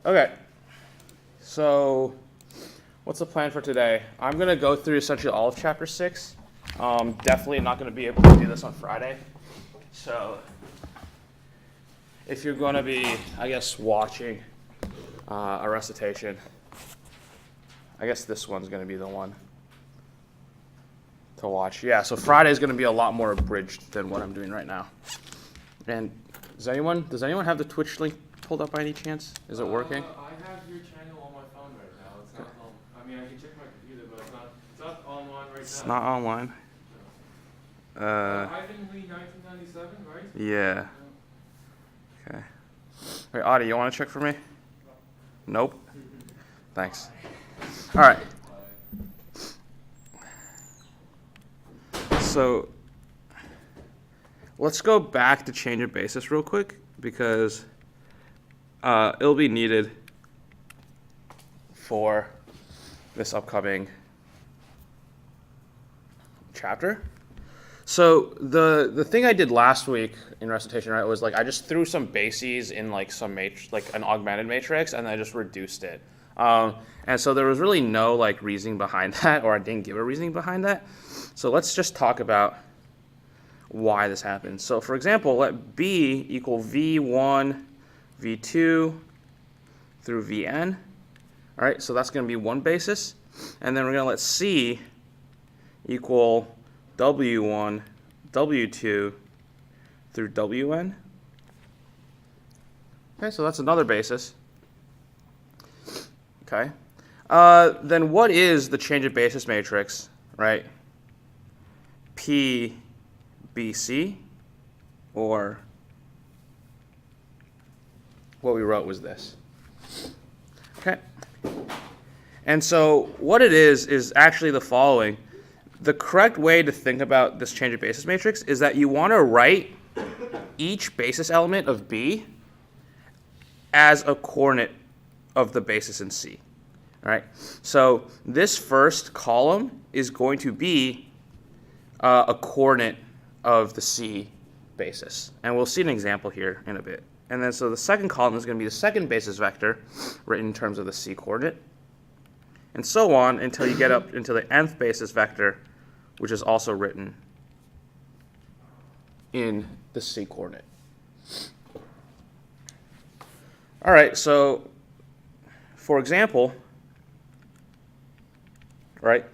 Okay, so what's the plan for today? I'm going to go through essentially all of Chapter 6. Definitely not going to be able to do this on Friday. So if you're going to be, I guess, watching a recitation, I guess this one's going to be the one to watch. Yeah, so Friday is going to be a lot more abridged than what I'm doing right now. And does anyone have the Twitch link pulled up by any chance? Is it working? I have your channel on my phone right now. It's not on. I mean, I can check my computer, but it's not online right now. It's not online. Ivan Lee, 1997, right? Yeah. Okay. Wait, Audie, you want to check for me? Nope. Thanks. All right. So let's go back to change of basis real quick because it'll be needed for this upcoming chapter. So the thing I did last week in recitation, right, was like I just threw some bases in like some like an augmented matrix, and I just reduced it. And so there was really no like reasoning behind that, or I didn't give a reasoning behind that. So let's just talk about why this happens. So for example, let B equal V1, V2 through Vn. All right, so that's going to be one basis. And then we're going to let C equal W1, W2 through Wn. Okay, so that's another basis. Okay. Then what is the change of basis matrix, right? P, B, C, or what we wrote was this. Okay. And so what it is actually the following. The correct way to think about this change of basis matrix is that you want to write each basis element of B as a coordinate of the basis in C. All right. So this first column is going to be a coordinate of the C basis. And we'll see an example here in a bit. And then so the second column is going to be the second basis vector written in terms of the C coordinate. And so on until you get up into the nth basis vector, which is also written in the C coordinate. All right, so for example, right,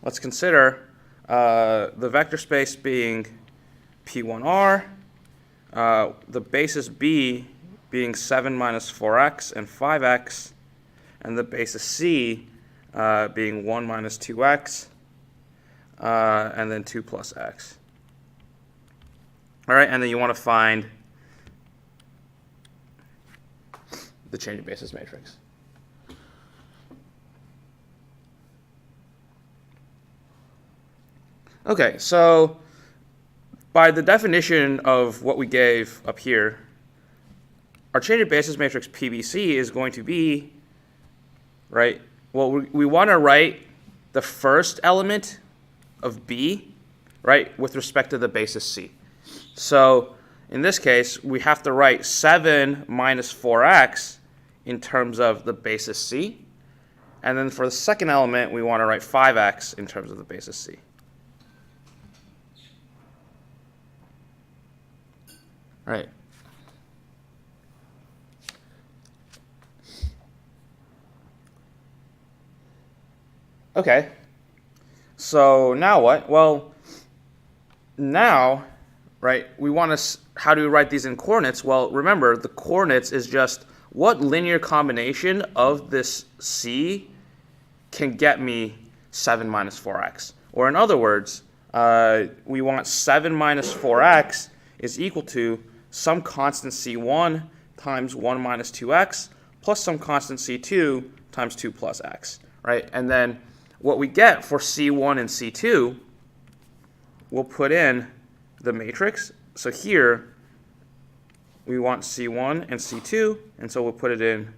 let's consider the vector space being P1R, the basis B being 7 minus 4x and 5x, and the basis C being 1 minus 2x, and then 2 plus x. All right, and then you want to find the change of basis matrix. Okay, so by the definition of what we gave up here, our change of basis matrix PBC is going to be, right, well, we want to write the first element of B, right, with respect to the basis C. So in this case, we have to write 7 minus 4x in terms of the basis C. And then for the second element, we want to write 5x in terms of the basis C. All right. Okay. So now what? Well, now, right, we want to, how do we write these in coordinates? Well, remember, the coordinates is just what linear combination of this C can get me 7 minus 4x. Or in other words, we want 7 minus 4x is equal to some constant C1 times 1 minus 2x plus some constant C2 times 2 plus x, right? And then what we get for C1 and C2, we'll put in the matrix. So here, we want C1 and C2, and so we'll put it in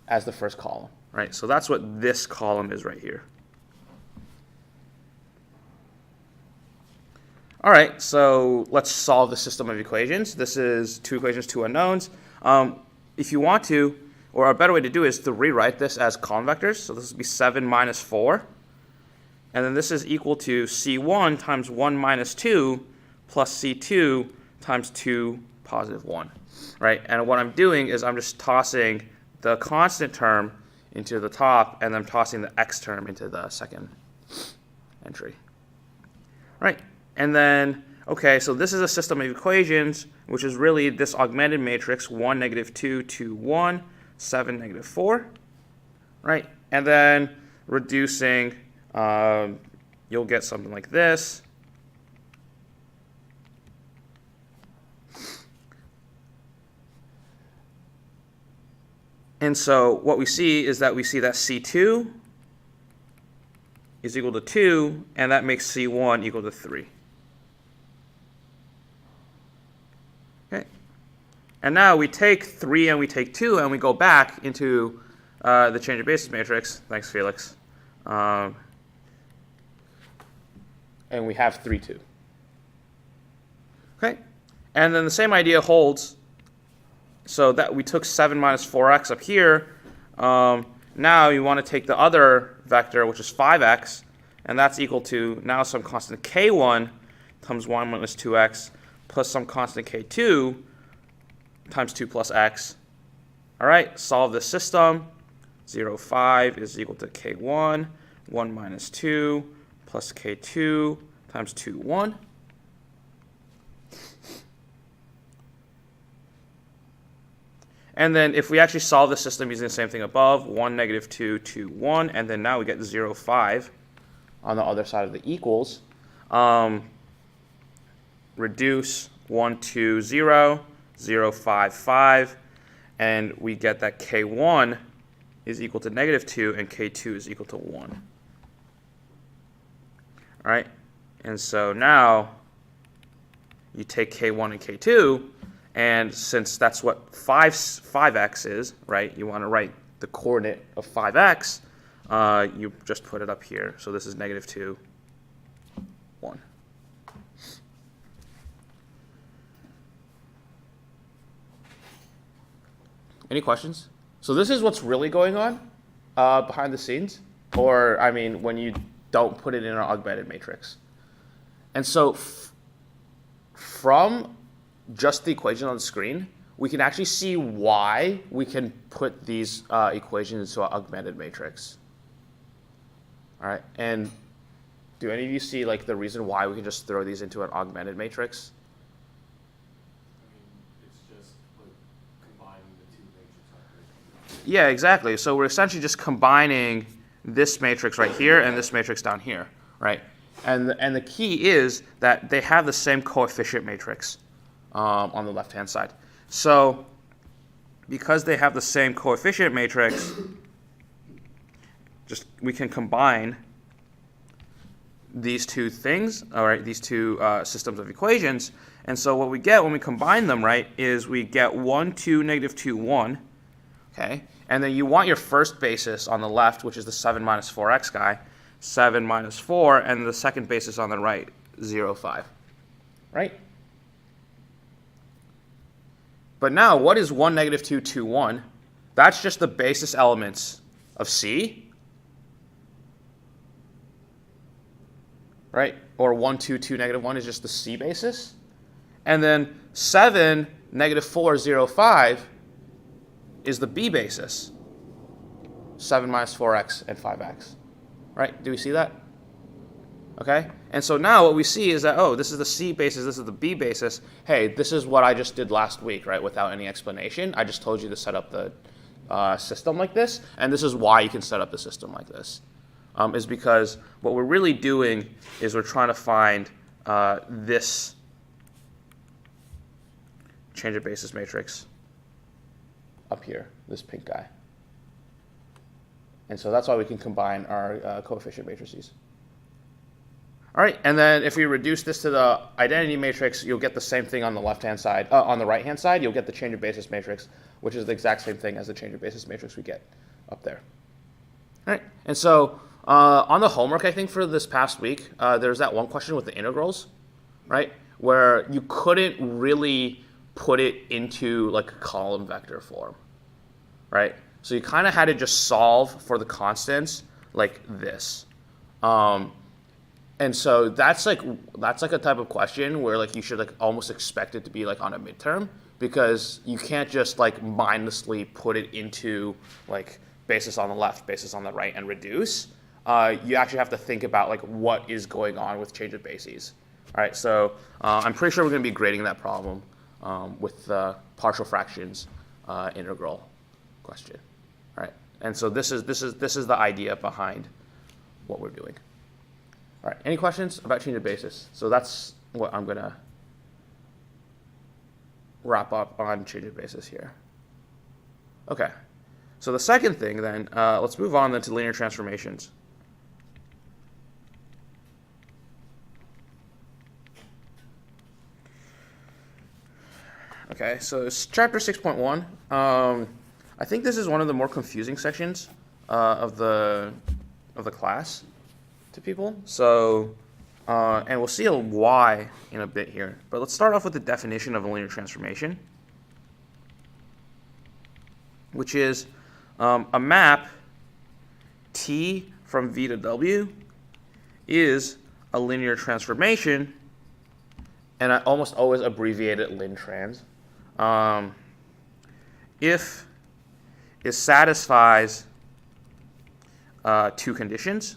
as the first column, right? So that's what this column is right here. All right, so let's solve the system of equations. This is two equations, two unknowns. If you want to, or a better way to do it is to rewrite this as column vectors. So this would be 7 minus 4. And then this is equal to C1 times 1 minus 2 plus C2 times 2 positive 1. Right? And what I'm doing is I'm just tossing the constant term into the top, and I'm tossing the x term into the second entry. Right? And then, okay, so this is a system of equations, which is really this augmented matrix, 1, negative 2, 2, 1, 7, negative 4. Right? And then reducing, you'll get something like this. And so what we see is that C2 is equal to 2, and that makes C1 equal to 3. Okay. And now we take 3 and we take 2, and we go back into the change of basis matrix. Thanks, Felix. And we have 3, 2. Okay. And then the same idea holds. So that we took 7 minus 4x up here. Now you want to take the other vector, which is 5x, and that's equal to now some constant k1 times 1 minus 2x plus some constant k2 times 2 plus x. All right, solve this system. 0, 5 is equal to k1, 1 minus 2 plus k2 times 2, 1. And then if we actually solve the system using the same thing above, 1, negative 2, 2, 1, and then now we get 0, 5 on the other side of the equals. Reduce 1, 2, 0, 0, 5, 5, and we get that k1 is equal to negative 2 and k2 is equal to 1. All right, and so now you take k1 and k2, and since that's what 5x is, right, you want to write the coordinate of 5x, you just put it up here. So this is negative 2, 1. Any questions? So this is what's really going on behind the scenes, or I mean when you don't put it in an augmented matrix. And so from just the equation on the screen, we can actually see why we can put these equations into an augmented matrix. All right, and do any of you see like the reason why we can just throw these into an augmented matrix? I mean, it's just like combining the two matrices. Yeah, exactly. So we're essentially just combining this matrix right here and this matrix down here, right? And the key is that they have the same coefficient matrix on the left-hand side. So because they have the same coefficient matrix, we can combine these two things, all right, these two systems of equations. And so what we get when we combine them, right, is we get 1, 2, negative 2, 1, okay? And then you want your first basis on the left, which is the 7 minus 4x guy, 7 minus 4, and the second basis on the right, 0, 5, right? But now, what is 1, negative 2, 2, 1? That's just the basis elements of C, right? Or 1, 2, 2, negative 1 is just the C basis. And then 7, negative 4, 0, 5 is the B basis. 7 minus 4x and 5x. Right? Do we see that? Okay? And so now what we see is that, oh, this is the C basis, this is the B basis. Hey, this is what I just did last week, right, without any explanation. I just told you to set up the system like this, and this is why you can set up the system like this. Is because what we're really doing is we're trying to find this change of basis matrix up here, this pink guy. And so that's why we can combine our coefficient matrices. All right, and then if we reduce this to the identity matrix, you'll get the same thing on the left-hand side. On the right-hand side, you'll get the change of basis matrix, which is the exact same thing as the change of basis matrix we get up there. All right, and so on the homework, I think, for this past week, there's that one question with the integrals, right, where you couldn't really put it into like a column vector form. right? So you kind of had to just solve for the constants like this. And so that's like a type of question where like you should like almost expect it to be like on a midterm, because you can't just like mindlessly put it into like basis on the left, basis on the right, and reduce. You actually have to think about like what is going on with change of bases. All right, so I'm pretty sure we're going to be grading that problem with the partial fractions integral question. All right, and so this is the idea behind what we're doing. All right, any questions about change of basis? So that's what I'm going to wrap up on change of basis here. Okay, so the second thing then, let's move on then to linear transformations. Okay, so it's chapter 6.1. I think this is one of the more confusing sections of the class to people. So, and we'll see a why in a bit here. But let's start off with the definition of a linear transformation, which is a map T from V to W is a linear transformation, and I almost always abbreviate it lin trans, if it satisfies two conditions,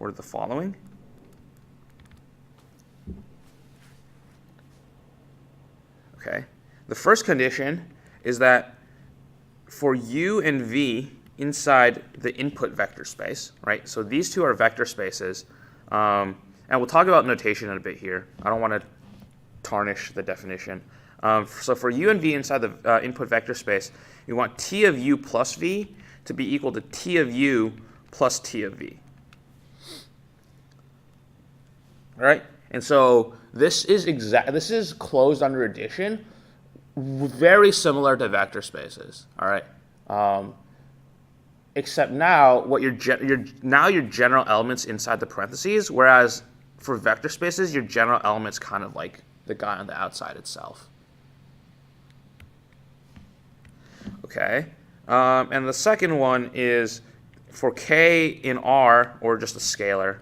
or the following. Okay. The first condition is that for U and V inside the input vector space, right? So these two are vector spaces, and we'll talk about notation in a bit here. I don't want to tarnish the definition. So for U and V inside the input vector space, you want T of U plus V to be equal to T of U plus T of V. All right, and so this is closed under addition, very similar to vector spaces. All right, except now what your general elements inside the parentheses, whereas for vector spaces your general element's kind of like the guy on the outside itself. Okay, and the second one is for K in R, or just a scalar.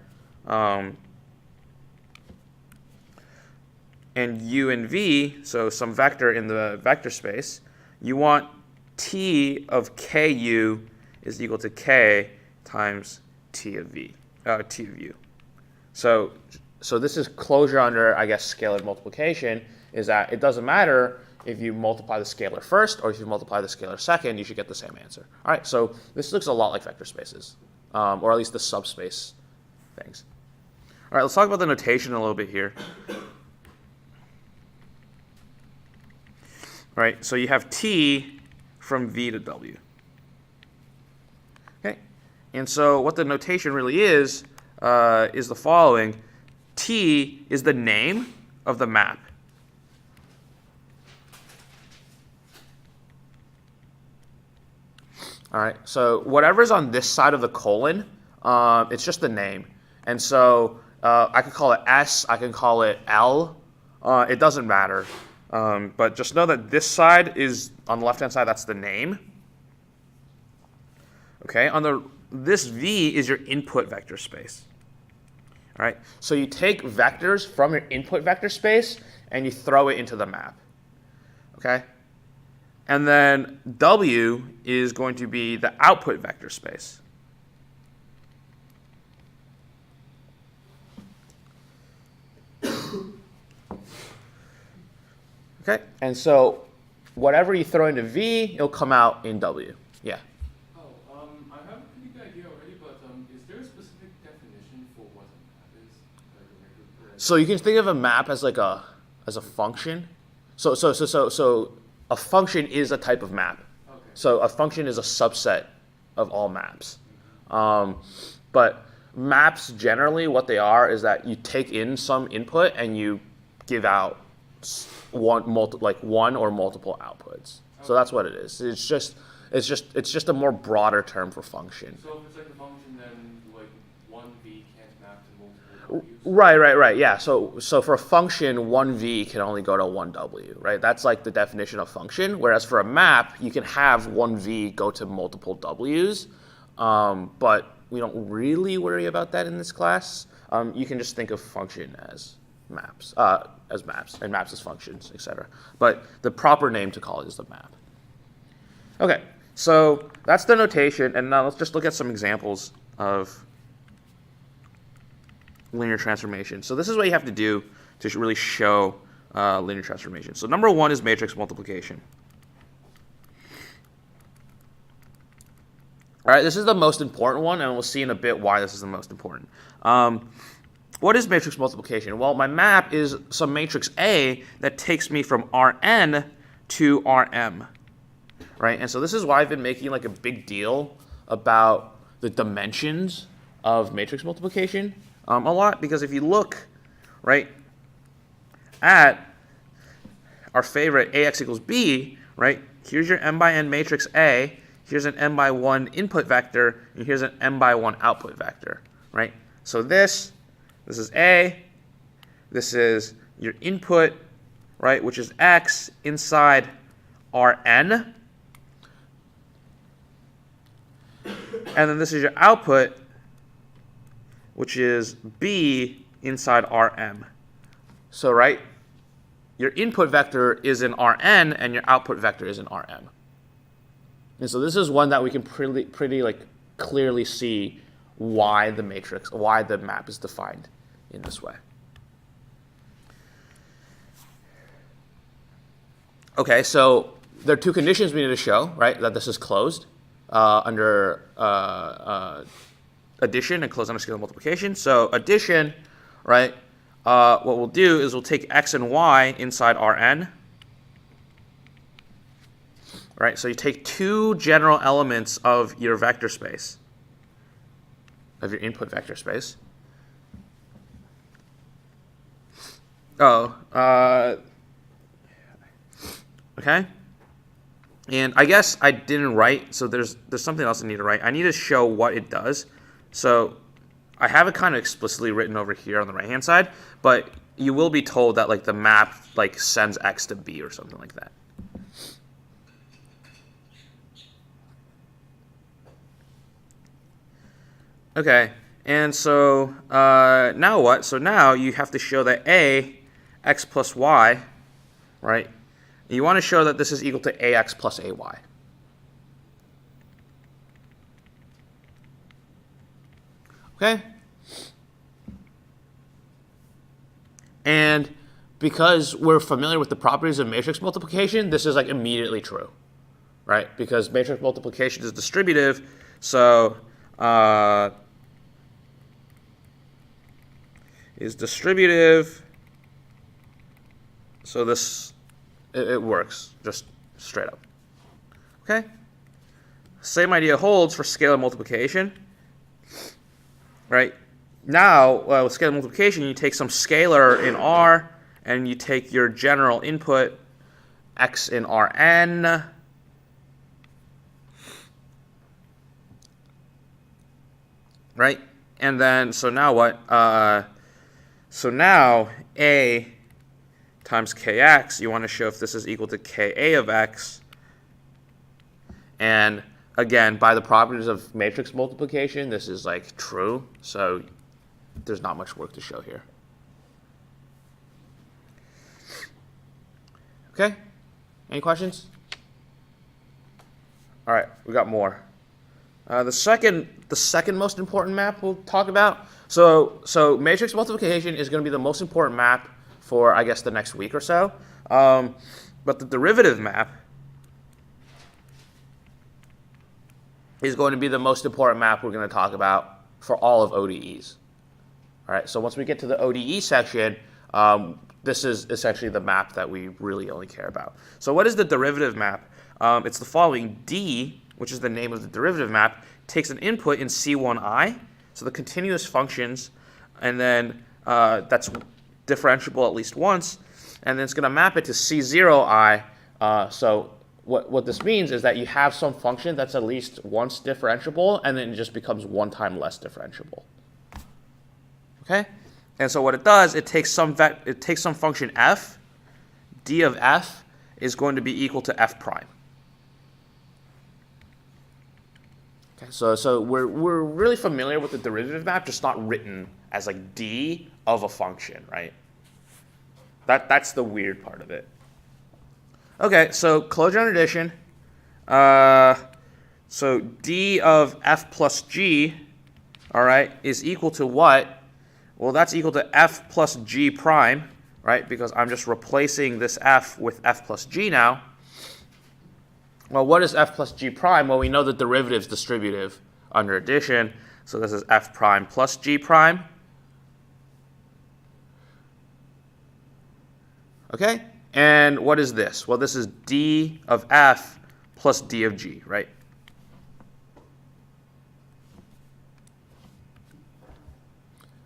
And U and V, so some vector in the vector space, you want T of KU is equal to K times T of V, T of U. So this is closure under, I guess, scalar multiplication, is that it doesn't matter if you multiply the scalar first or if you multiply the scalar second, you should get the same answer. All right, so this looks a lot like vector spaces, or at least the subspace things. All right, let's talk about the notation a little bit here. All right, so you have T from V to W. Okay, and so what the notation really is the following. T is the name of the map. All right, so whatever's on this side of the colon, it's just the name. And so I could call it S, I can call it L, it doesn't matter. But just know that this side is, on the left-hand side, that's the name. Okay, this V is your input vector space. All right, so you take vectors from your input vector space and you throw it into the map. Okay, and then W is going to be the output vector space. Okay, and so whatever you throw into V, it'll come out in W. Yeah. Oh, I have a pretty good idea already, but is there a specific definition for what a map is? Like so you can think of a map as like a function. So a function is a type of map. Okay. So a function is a subset of all maps. But maps generally, what they are is that you take in some input and you give out one or multiple outputs. Okay. So that's what it is. It's just a more broader term for function. So if it's like a function, then like one V can't map to multiple. Right. Yeah. So for a function, one v can only go to one w, right? That's like the definition of function. Whereas for a map, you can have one v go to multiple w's, but we don't really worry about that in this class. You can just think of function as maps, and maps as functions, etc. But the proper name to call it is the map. Okay, so that's the notation, and now let's just look at some examples of linear transformation. So this is what you have to do to really show linear transformation. So number one is matrix multiplication. All right, this is the most important one, and we'll see in a bit why this is the most important. What is matrix multiplication? Well, my map is some matrix A that takes me from Rn to Rm, right? And so this is why I've been making like a big deal about the dimensions of matrix multiplication a lot, because if you look, right, at our favorite Ax equals B, right, here's your m by n matrix A, here's an m by 1 input vector, and here's an m by 1 output vector, right? So this is A, this is your input, right, which is x inside Rn, and then this is your output, which is B inside Rm. So, right, your input vector is in Rn, and your output vector is in Rm. And so this is one that we can pretty like clearly see why the map is defined in this way. Okay, so there are two conditions we need to show, right? That this is closed under addition and closed under scalar multiplication. So addition, right? What we'll do is we'll take x and y inside Rn. Right, so you take two general elements of your vector space, of your input vector space. Okay. And I guess I didn't write, so there's something else I need to write. I need to show what it does. So I have it kind of explicitly written over here on the right-hand side, but you will be told that like the map like sends x to b or something like that. Okay, and so now what? So now you have to show that a, x plus y, right? You want to show that this is equal to ax plus ay. Okay? And because we're familiar with the properties of matrix multiplication, this is like immediately true, right? Because matrix multiplication is distributive, so so this it works just straight up. Okay? Same idea holds for scalar multiplication. Right? Now, with scalar multiplication, you take some scalar in R, and you take your general input, x in Rn, right? And then, so now what? So now, A times kx, you want to show if this is equal to ka of x. And again, by the properties of matrix multiplication, this is like true. So there's not much work to show here. Okay? Any questions? All right, we got more. The second most important map we'll talk about. So matrix multiplication is going to be the most important map for, I guess, the next week or so. But the derivative map is going to be the most important map we're going to talk about for all of ODEs. All right, so once we get to the ODE section, this is essentially the map that we really only care about. So what is the derivative map? It's the following. D, which is the name of the derivative map, takes an input in C1i, so the continuous functions, and then that's differentiable at least once, and then it's going to map it to C0i. So what this means is that you have some function that's at least once differentiable, and then it just becomes one time less differentiable. Okay? And so what it does, it takes some function f. D of f is going to be equal to f prime. Okay, so we're really familiar with the derivative map, just not written as like d of a function, right? That's the weird part of it. Okay, so closure under addition. So d of f plus g, all right, is equal to what? Well, that's equal to f plus g prime, right? Because I'm just replacing this f with f plus g now. Well, what is f plus g prime? Well, we know the derivative is distributive under addition. So this is f prime plus g prime. Okay? And what is this? Well, this is d of f plus d of g, right?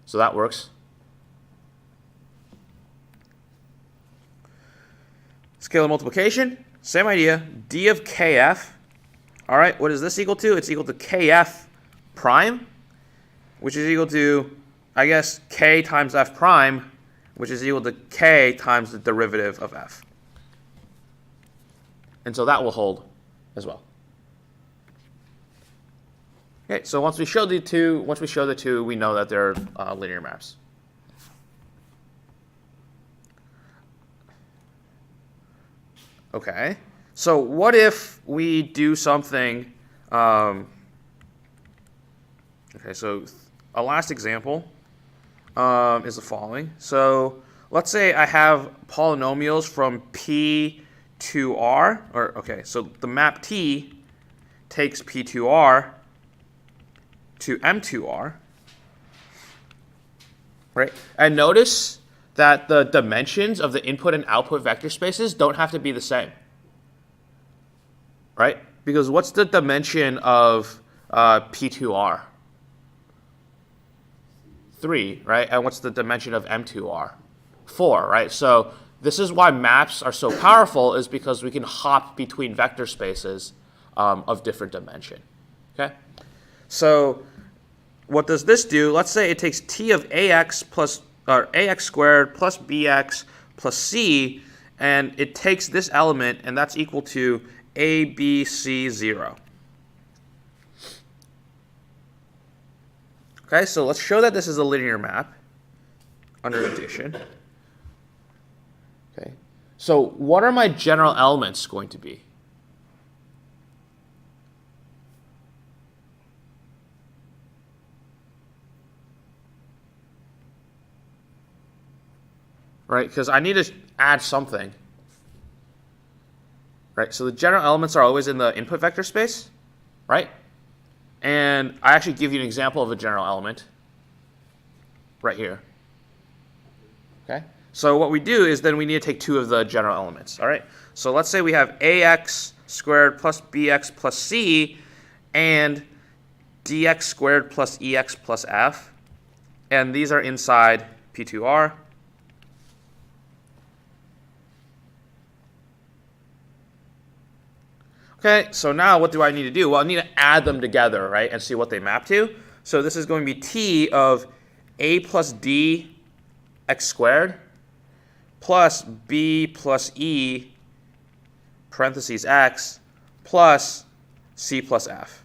So that works. Scalar multiplication, same idea. D of kf. All right, what is this equal to? It's equal to kf prime, which is equal to, I guess, k times f prime, which is equal to k times the derivative of f. And so that will hold as well. Okay, so once we show the two, we know that they're linear maps. Okay, so what if we do something? Okay, so a last example is the following. So let's say I have polynomials from P to R, so the map T takes P to R to M2R, right? And notice that the dimensions of the input and output vector spaces don't have to be the same, right? Because what's the dimension of P2R? 3, right? And what's the dimension of M2R? 4, right? So this is why maps are so powerful, is because we can hop between vector spaces of different dimension, okay? So what does this do? Let's say it takes t of ax squared plus bx plus c, and it takes this element, and that's equal to a, b, c, 0. Okay, so let's show that this is a linear map under addition. Okay, so what are my general elements going to be? Right, because I need to add something. Right, so the general elements are always in the input vector space, right? And I actually give you an example of a general element right here. Okay, so what we do is then we need to take two of the general elements, all right? So let's say we have ax squared plus bx plus c and dx squared plus ex plus f, and these are inside P2R. Okay, so now what do I need to do? Well, I need to add them together, right, and see what they map to. So this is going to be t of a plus d x squared plus b plus e parentheses x plus c plus f.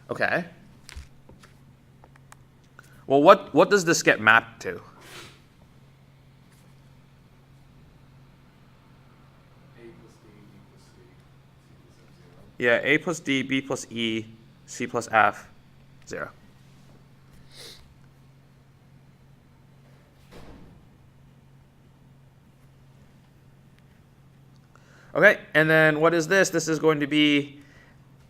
Okay. Well, what does this get mapped to? Yeah, a plus d, b plus e, c plus f, 0. Okay, and then what is this? This is going to be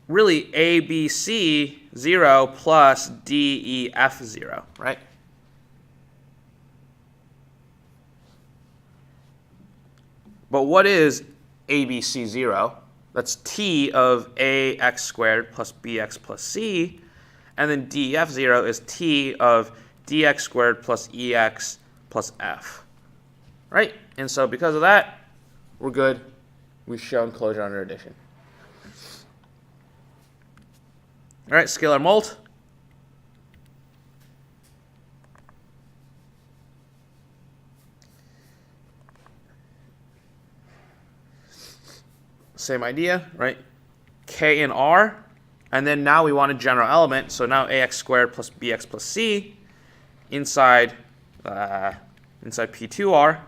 really a, b, c, 0 plus d, e, f, 0, right? But what is a, b, c, 0? That's t of ax squared plus bx plus c. And then df 0 is t of dx squared plus ex plus f. Right? And so because of that, we're good. We've shown closure under addition. All right, scalar mult. Same idea, right? K and R. And then now we want a general element. So now ax squared plus bx plus c inside P2R.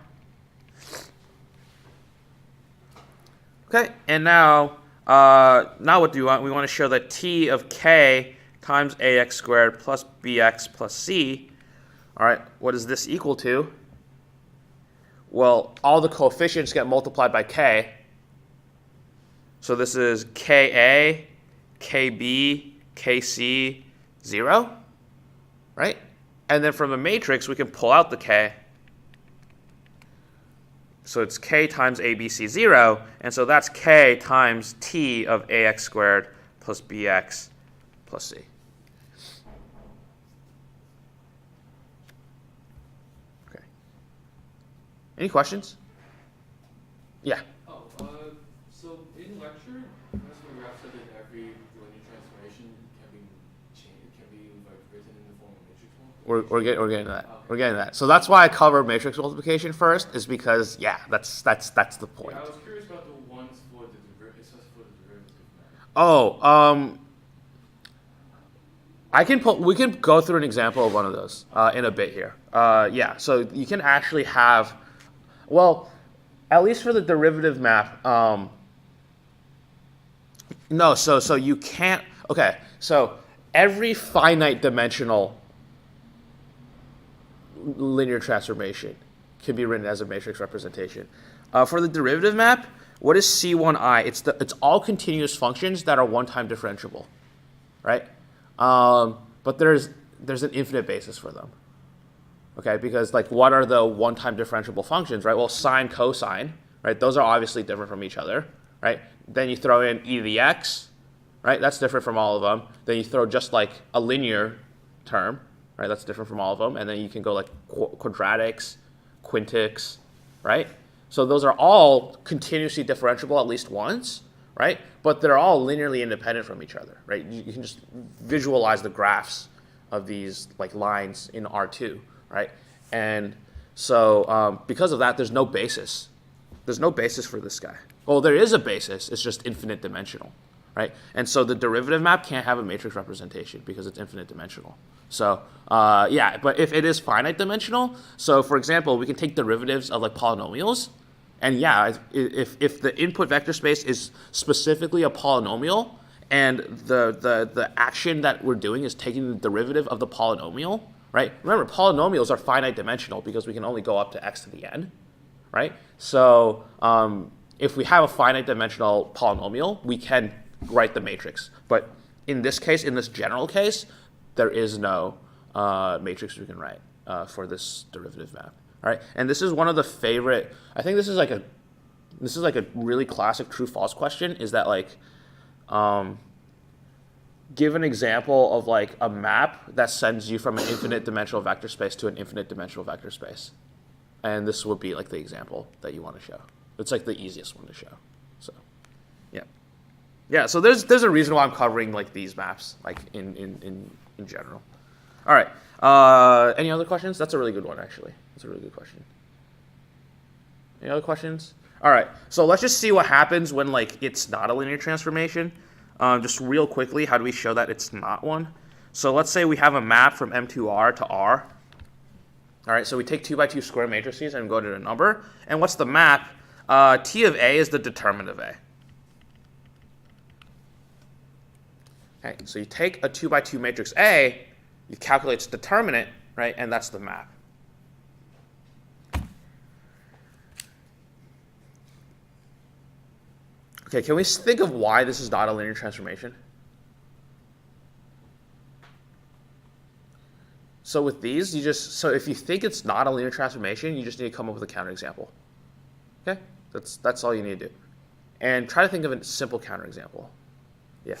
Okay, and now what do we want? We want to show that t of k times ax squared plus bx plus c. All right, what is this equal to? Well, all the coefficients get multiplied by k. So this is ka, kb, kc, 0, right? And then from the matrix, we can pull out the k. So it's k times abc 0, and so that's k times t of ax squared plus bx plus c. Okay. Any questions? Yeah. So in lecture, Professor Graf said that every linear transformation can be changed, can be like written in the form of matrix multiplication. We're getting to that. Okay. We're getting to that. So that's why I cover matrix multiplication first, is because that's the point. Yeah, I was curious about the ones for the derivative. We can go through an example of one of those in a bit here. So you can actually have, well, at least for the derivative map. No, so you can't. Okay, so every finite dimensional linear transformation can be written as a matrix representation. For the derivative map, what is C1i? It's all continuous functions that are one-time differentiable, right? But there's an infinite basis for them. Okay, because like what are the one-time differentiable functions, right? Well, sine, cosine, right? Those are obviously different from each other, right? Then you throw in e to the x, right? That's different from all of them. Then you throw just like a linear term, right? That's different from all of them. And then you can go like quadratics, quintics, right? So those are all continuously differentiable at least once, right? But they're all linearly independent from each other, right? You can just visualize the graphs of these like lines in R2, right? And so because of that, there's no basis. There's no basis for this guy. Well, there is a basis. It's just infinite dimensional, right? And so the derivative map can't have a matrix representation because it's infinite dimensional. So but if it is finite dimensional, so for example, we can take derivatives of like polynomials, and if the input vector space is specifically a polynomial, and the action that we're doing is taking the derivative of the polynomial, right? Remember, polynomials are finite dimensional because we can only go up to x to the n, right? So if we have a finite dimensional polynomial, we can write the matrix. But in this case, in this general case, there is no matrix we can write for this derivative map. All right, and this is one of the favorite. I think this is like a really classic true/false question. Is that like, give an example of like a map that sends you from an infinite dimensional vector space to an infinite dimensional vector space, and this would be like the example that you want to show. It's like the easiest one to show. So, yeah. So there's a reason why I'm covering like these maps like in general. All right. Any other questions? That's a really good one, actually. That's a really good question. Any other questions? All right. So let's just see what happens when like it's not a linear transformation. Just real quickly, how do we show that it's not one? So let's say we have a map from M2R to R. All right. So we take 2 by 2 square matrices and go to a number. And what's the map? T of A is the determinant of A. Okay. So you take a 2 by 2 matrix A. You calculate its determinant, right? And that's the map. Okay, can we think of why this is not a linear transformation? So with these, so if you think it's not a linear transformation, you just need to come up with a counterexample. Okay? That's all you need to do. And try to think of a simple counterexample. Yeah.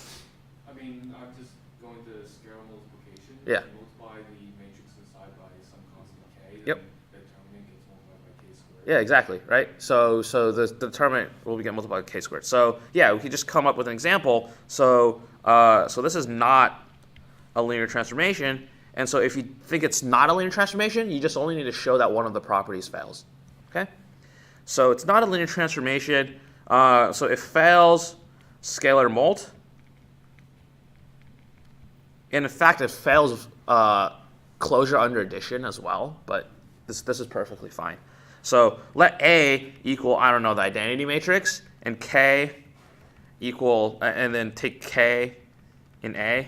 I mean, I'm just going to scalar multiplication. Yeah. Multiply the matrix inside by some constant k. Yep. The determinant gets multiplied by k squared. Yeah, exactly, right? So the determinant will get multiplied by k squared. So yeah, we could just come up with an example. So So this is not a linear transformation. And so if you think it's not a linear transformation, you just only need to show that one of the properties fails. Okay? So it's not a linear transformation. So it fails scalar molt. And in fact, it fails closure under addition as well. But this is perfectly fine. So let A equal, I don't know, the identity matrix, and K equal, and then take K in A.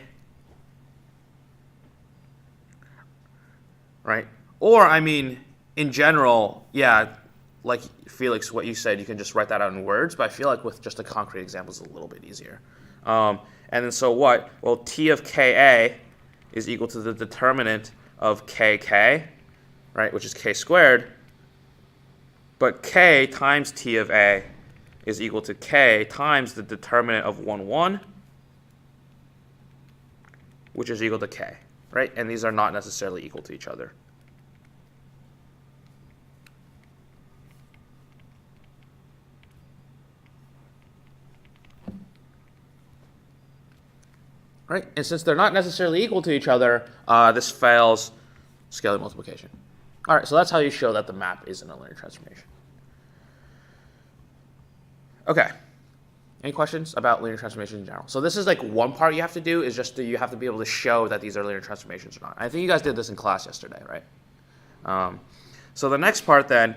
Right? Or, I mean, in general, yeah, like Felix, what you said, you can just write that out in words, but I feel like with just a concrete example is a little bit easier. And then so what? Well, T of Ka is equal to the determinant of Kk, right, which is K squared. But K times T of A is equal to K times the determinant of 1, 1, which is equal to K, right? And these are not necessarily equal to each other. Right? And since they're not necessarily equal to each other, this fails scalar multiplication. All right, so that's how you show that the map isn't a linear transformation. Okay. Any questions about linear transformations in general? So this is like one part you have to do is just you have to be able to show that these are linear transformations or not. I think you guys did this in class yesterday, right? So the next part then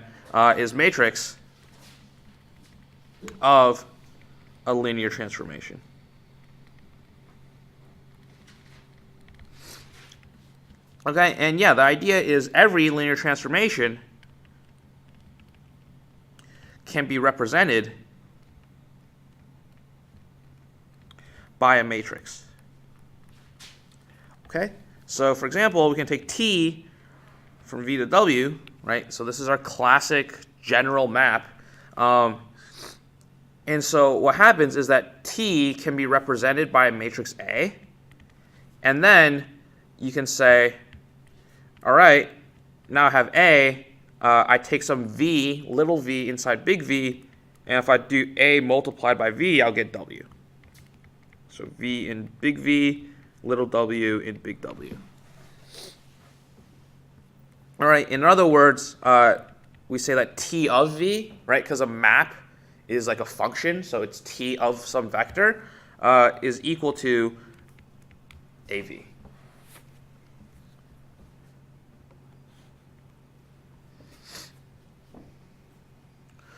is matrix of a linear transformation. Okay, and yeah, the idea is every linear transformation can be represented by a matrix. Okay, so for example, we can take T from V to W, right? So this is our classic general map. And so what happens is that T can be represented by a matrix A. And then you can say, all right, now I have A. I take some V, little v inside big V. And if I do A multiplied by V, I'll get W. So V in big V, little w in big W. All right, in other words, we say that T of V, right, because a map is like a function, so it's T of some vector, is equal to AV.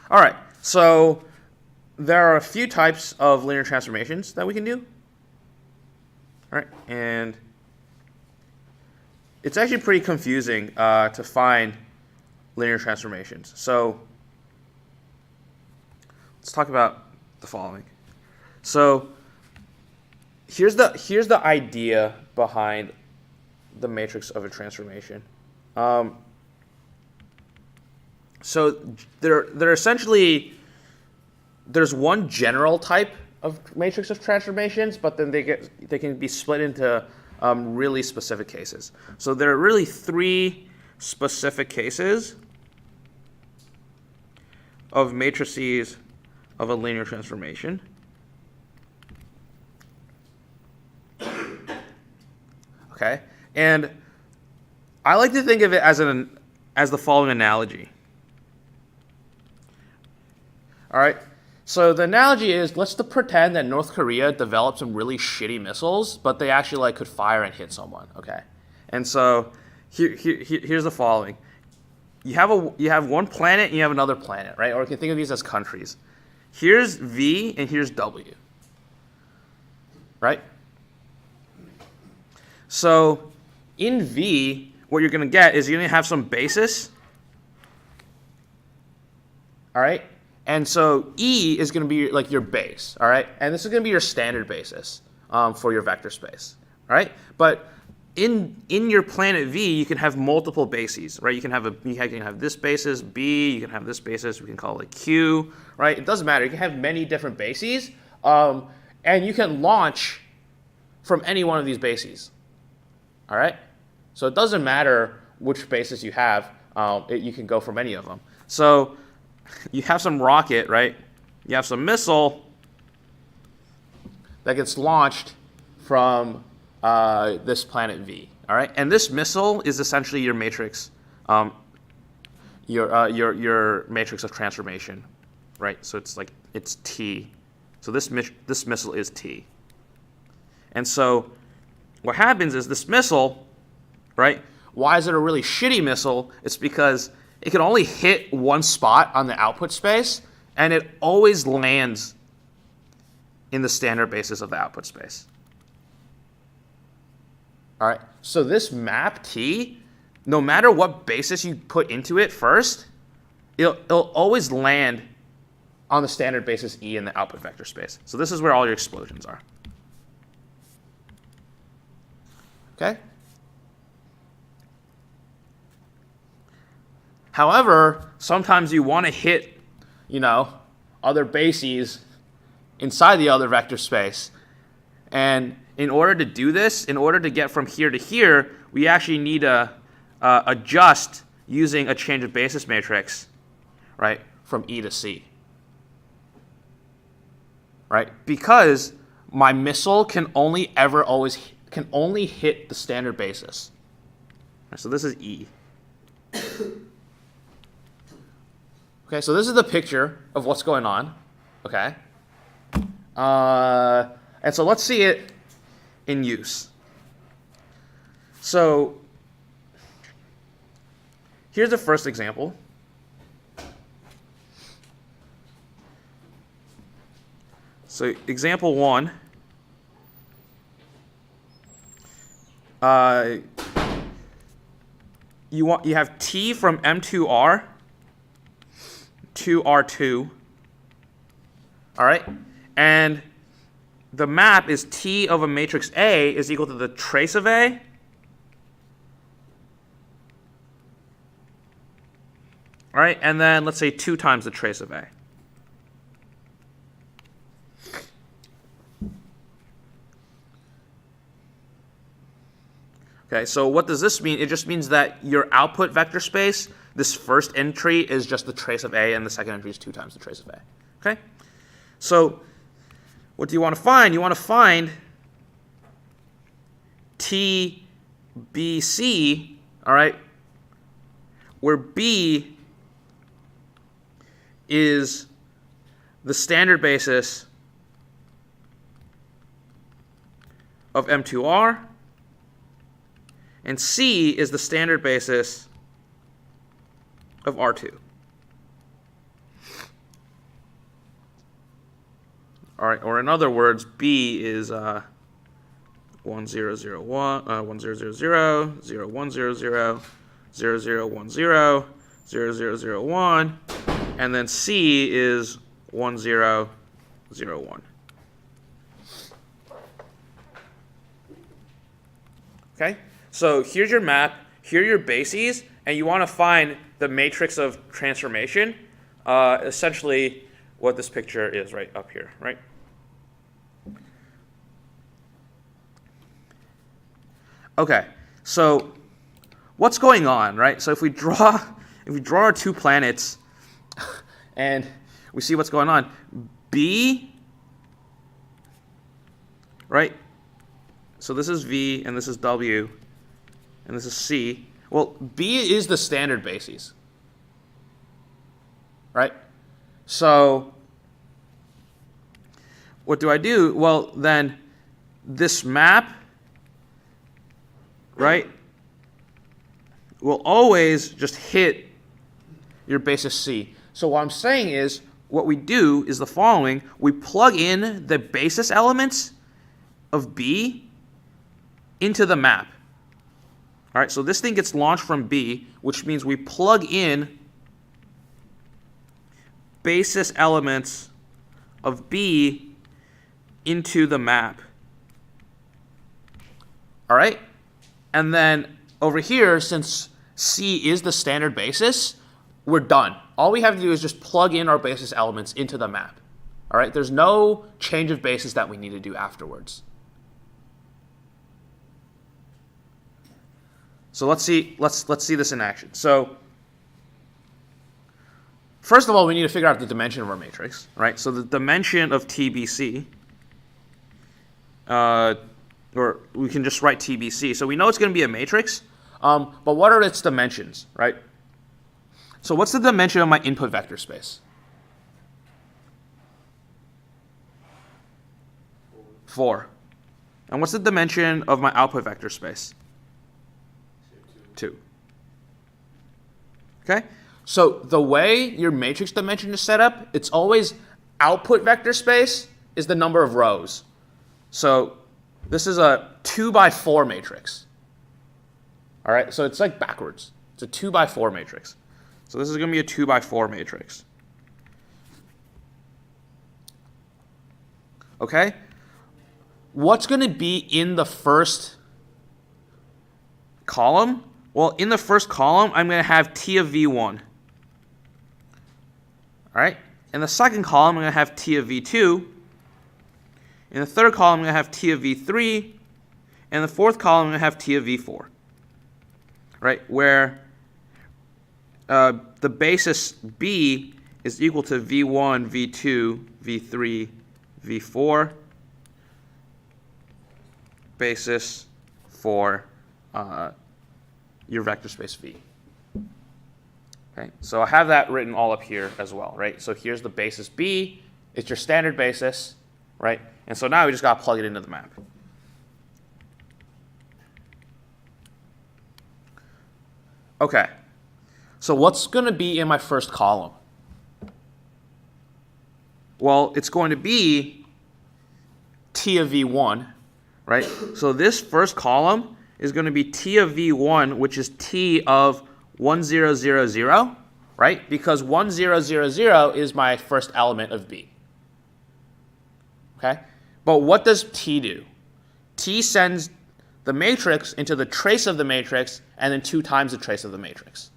All right, so there are a few types of linear transformations that we can do. All right, and it's actually pretty confusing to find linear transformations. So let's talk about the following. So here's the idea behind the matrix of a transformation. So they're essentially, there's one general type of matrix of transformations, but then they can be split into really specific cases. So there are really three specific cases of matrices of a linear transformation. Okay, and I like to think of it as the following analogy. All right, so the analogy is, let's pretend that North Korea developed some really shitty missiles, but they actually could fire and hit someone. Okay, and so here's the following: you have one planet and you have another planet, right? Or you can think of these as countries. Here's V and here's W, right? So in V, what you're going to get is you're going to have some basis, all right? And so E is going to be like your base, all right? And this is going to be your standard basis for your vector space, all right? But in your planet V, you can have multiple bases, right? You can have this basis B, you can have this basis, we can call it Q, right? It doesn't matter. You can have many different bases, and you can launch from any one of these bases, all right? So it doesn't matter which basis you have. You can go from any of them. So you have some rocket, right? You have some missile that gets launched from this planet V. All right, and this missile is essentially your matrix, your matrix of transformation, right? So it's T. So this missile is T. And so what happens is this missile, right? Why is it a really shitty missile? It's because it can only hit one spot on the output space, and it always lands in the standard basis of the output space. All right, so this map T, no matter what basis you put into it first, it'll always land on the standard basis E in the output vector space. So this is where all your explosions are. Okay? However, sometimes you want to hit, other bases inside the other vector space. And in order to do this, in order to get from here to here, we actually need to adjust using a change of basis matrix, right, from E to C. Right? Because my missile can only hit the standard basis. Right, so this is E. Okay, so this is the picture of what's going on. Okay. And so let's see it in use. So here's the first example. So example 1. You have T from M2R to R2. All right? And the map is T of a matrix A is equal to the trace of A all right, and then let's say 2 times the trace of A. Okay, so what does this mean? It just means that your output vector space, this first entry is just the trace of A, and the second entry is 2 times the trace of A. Okay? So what do you want to find? You want to find TBC, all right, where B is the standard basis of M2R, and C is the standard basis of R2. All right, or in other words, B is 1, 0, 0, 1, 1, 0, 0, 0, 0, 1, 0, 0, 0, 0, 1, 0, 0, 0, 0, 1, and then C is 1, 0, 0, 1. Okay, so here's your map, here are your bases, and you want to find the matrix of transformation, essentially what this picture is right up here, right? Okay, so what's going on, right? So if we draw our 2 planets and we see what's going on, B, right? So this is V and this is W and this is C. Well, B is the standard basis, right? So what do I do? Well, then this map, right, will always just hit your basis C. So what I'm saying is, what we do is the following. We plug in the basis elements of B into the map. All right, so this thing gets launched from B, which means we plug in basis elements of B into the map. All right? And then over here, since C is the standard basis, we're done. All we have to do is just plug in our basis elements into the map. All right? There's no change of basis that we need to do afterwards. So let's see this in action. So first of all, we need to figure out the dimension of our matrix, right? So the dimension of TBC or we can just write TBC. So we know it's going to be a matrix, but what are its dimensions, right? So what's the dimension of my input vector space? 4. And what's the dimension of my output vector space? 2. Okay? So the way your matrix dimension is set up, it's always output vector space is the number of rows. So this is a 2 by 4 matrix. All right? So it's like backwards. It's a 2 by 4 matrix. So this is going to be a 2 by 4 matrix. Okay? What's going to be in the first column? Well, in the first column, I'm going to have T of V1. All right? In the second column, I'm going to have T of V2. In the third column, I'm going to have T of V3. And the fourth column, I'm going to have T of V4. Right? Where the basis B is equal to V1, V2, V3, V4 basis for your vector space V. Okay, so I have that written all up here as well, right? So here's the basis B. It's your standard basis, right? And so now we just got to plug it into the map. Okay, so what's going to be in my first column? Well, it's going to be T of V1, right? So this first column is going to be T of V1, which is T of 1, 0, 0, 0, right? Because 1, 0, 0, 0 is my first element of B. Okay? But what does T do? T sends the matrix into the trace of the matrix and then 2 times the trace of the matrix.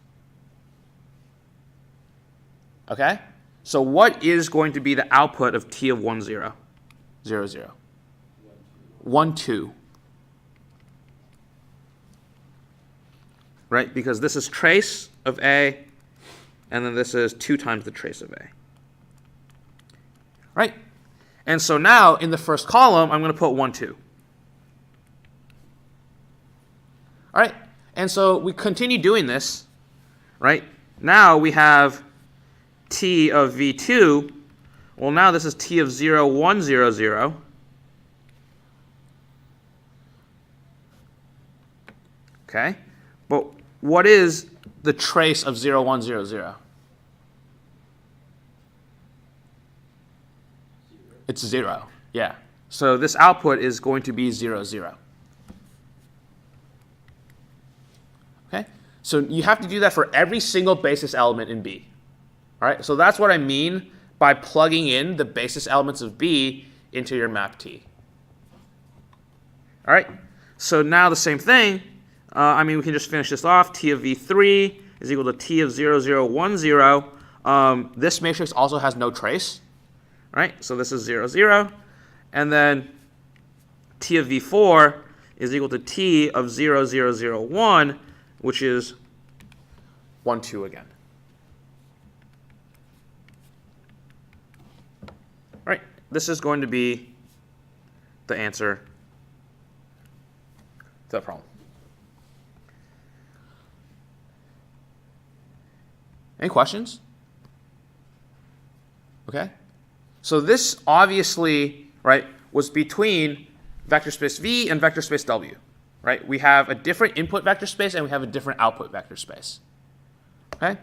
Okay? So what is going to be the output of T of 1, 0, 0, 0? 1, 2. Right? Because this is trace of A, and then this is 2 times the trace of A. Right? And so now, in the first column, I'm going to put 1, 2. All right? And so we continue doing this. Right? Now we have T of V2. Well, now this is T of 0, 1, 0, 0. Okay? But what is the trace of 0, 1, 0, 0? It's 0. Yeah. So this output is going to be 0, 0. Okay? So you have to do that for every single basis element in B. All right? So that's what I mean by plugging in the basis elements of B into your map T. All right? So now the same thing. We can just finish this off. T of V3 is equal to T of 0, 0, 1, 0. This matrix also has no trace. Right? So this is 0, 0. And then T of V4 is equal to T of 0, 0, 0, 1, which is 1, 2 again. Right? This is going to be the answer to that problem. Any questions? Okay. So this obviously, right, was between vector space V and vector space W, right? We have a different input vector space and we have a different output vector space. Okay.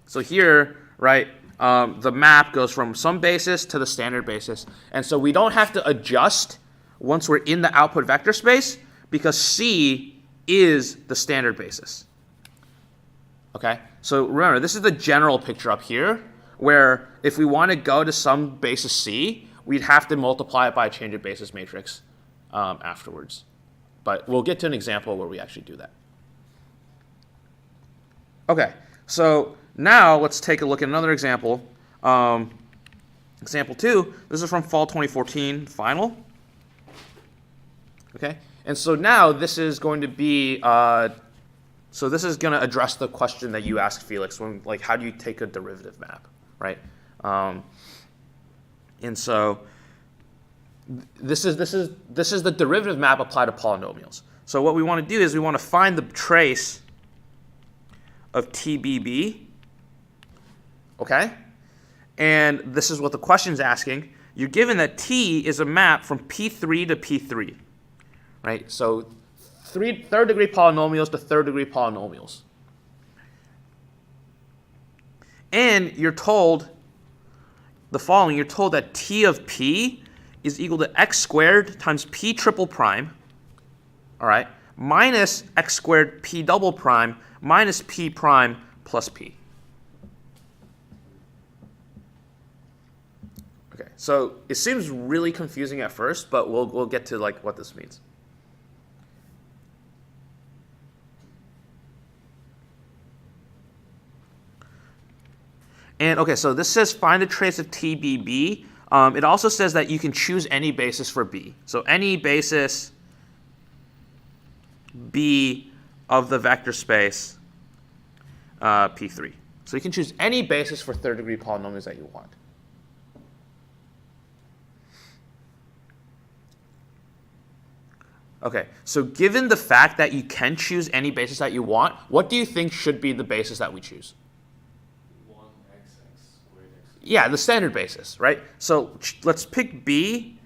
So here, right, the map goes from some basis to the standard basis, and so we don't have to adjust once we're in the output vector space because C is the standard basis. Okay, so remember, this is the general picture up here, where if we want to go to some basis C, we'd have to multiply it by a change of basis matrix afterwards. But we'll get to an example where we actually do that. Okay, so now let's take a look at another example. Example 2, this is from fall 2014 final. Okay, and so now this is going to be so this is going to address the question that you asked Felix, when, like, how do you take a derivative map, right? And so this is the derivative map applied to polynomials. So what we want to do is we want to find the trace of TBB, okay? And this is what the question is asking. You're given that T is a map from P3 to P3, right? So third degree polynomials to third degree polynomials. And you're told the following. You're told that T of P is equal to x squared times P triple prime, all right, minus x squared P double prime minus P prime plus P. Okay, so it seems really confusing at first, but we'll get to like what this means. And okay, so this says find the trace of TBB. It also says that you can choose any basis for B. So any basis B of the vector space P3. So you can choose any basis for third degree polynomials that you want. Okay, so given the fact that you can choose any basis that you want, what do you think should be the basis that we choose? 1x squared x. Yeah, the standard basis, right? So let's pick B,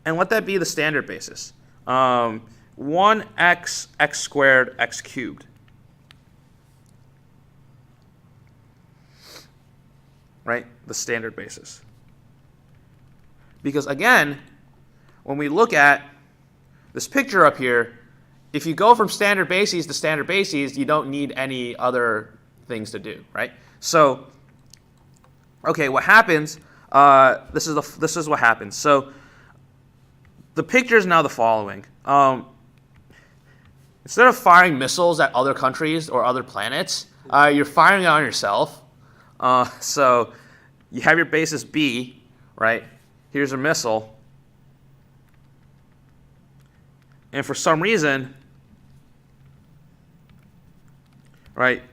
and let that be the standard basis. 1x x squared x cubed. Right? The standard basis. Because again, when we look at this picture up here, if you go from standard bases to standard bases, you don't need any other things to do, right? So, okay, what happens? This is what happens. So, the picture is now the following. Instead of firing missiles at other countries or other planets, you're firing it on yourself. So, you have your basis B, right? Here's a missile. And for some reason, right,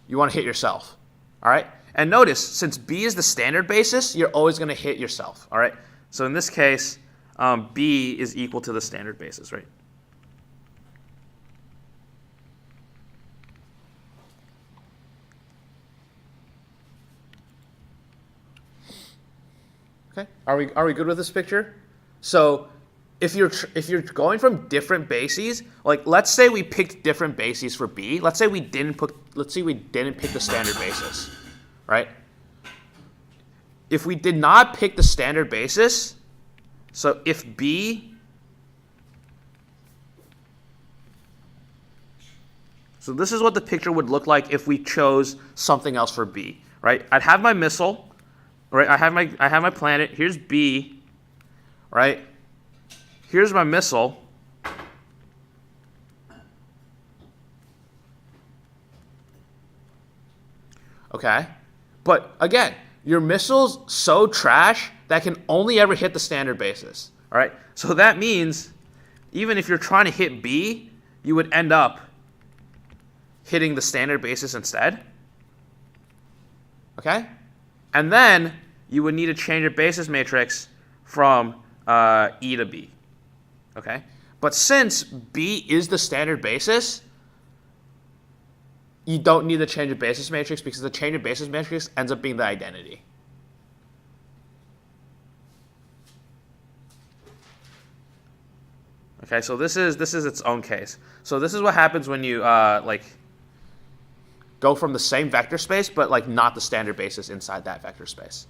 you want to hit yourself, all right? And notice, since B is the standard basis, you're always going to hit yourself, all right? So in this case, B is equal to the standard basis, right? Okay, are we good with this picture? So if you're going from different bases, like let's say we picked different bases for B. Let's say we didn't pick the standard basis, right? If we did not pick the standard basis, so if B, so this is what the picture would look like if we chose something else for B, right? I'd have my missile, right? I have my planet. Here's B, right? Here's my missile. Okay? But again, your missile's so trash that can only ever hit the standard basis. All right? So that means even if you're trying to hit B, you would end up hitting the standard basis instead. Okay? And then you would need to change your basis matrix from E to B. Okay? But since B is the standard basis, you don't need the change of basis matrix because the change of basis matrix ends up being the identity. Okay, so this is its own case. So this is what happens when you go from the same vector space, but like not the standard basis inside that vector space.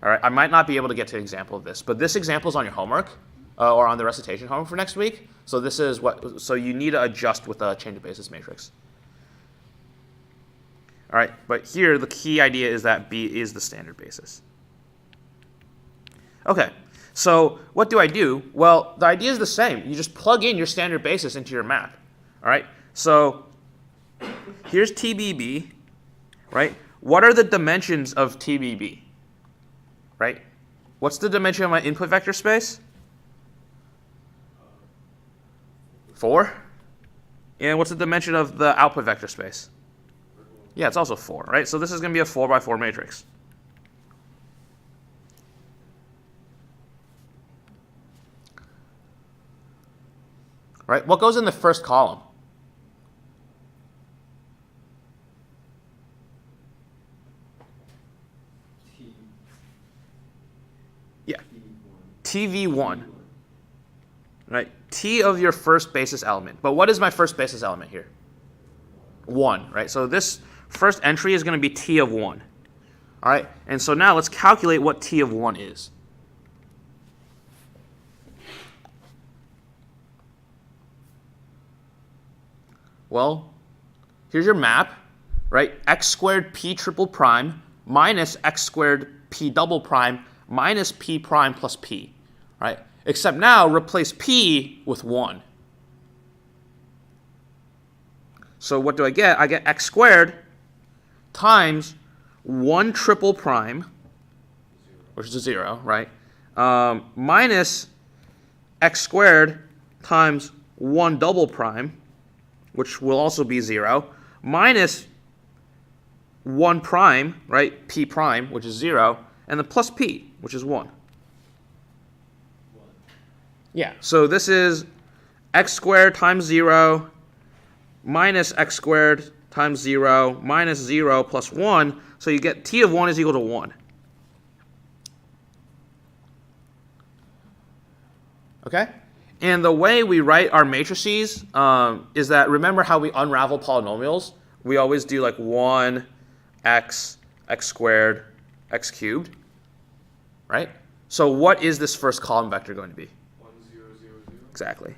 All right, I might not be able to get to an example of this, but this example is on your homework. Or on the recitation homework for next week. So this is what. So you need to adjust with the change of basis matrix. All right, but here the key idea is that B is the standard basis. Okay, so what do I do? Well, the idea is the same. You just plug in your standard basis into your map. All right, so here's TBB, right? What are the dimensions of TBB? Right? What's the dimension of my input vector space? 4. And what's the dimension of the output vector space? Yeah, it's also 4, right? So this is going to be a 4 by 4 matrix. right? What goes in the first column? Yeah, TV1, right? T of your first basis element. But what is my first basis element here? 1, right? So this first entry is going to be T of 1. All right, and so now let's calculate what T of 1 is. Well, here's your map, right? X squared P triple prime minus X squared P double prime minus P prime plus P, right? Except now replace P with 1. So what do I get? I get X squared times 1 triple prime, which is a 0, right? Minus X squared times 1 double prime, which will also be 0, minus 1 prime, right, P prime, which is 0, and then plus P, which is 1. Yeah, so this is X squared times 0 minus X squared times 0 minus 0 plus 1, so you get T of 1 is equal to 1. Okay? And the way we write our matrices is that, remember how we unravel polynomials? We always do like 1, x, x squared, x cubed, right? So what is this first column vector going to be? 1, 0, 0, 0. Exactly.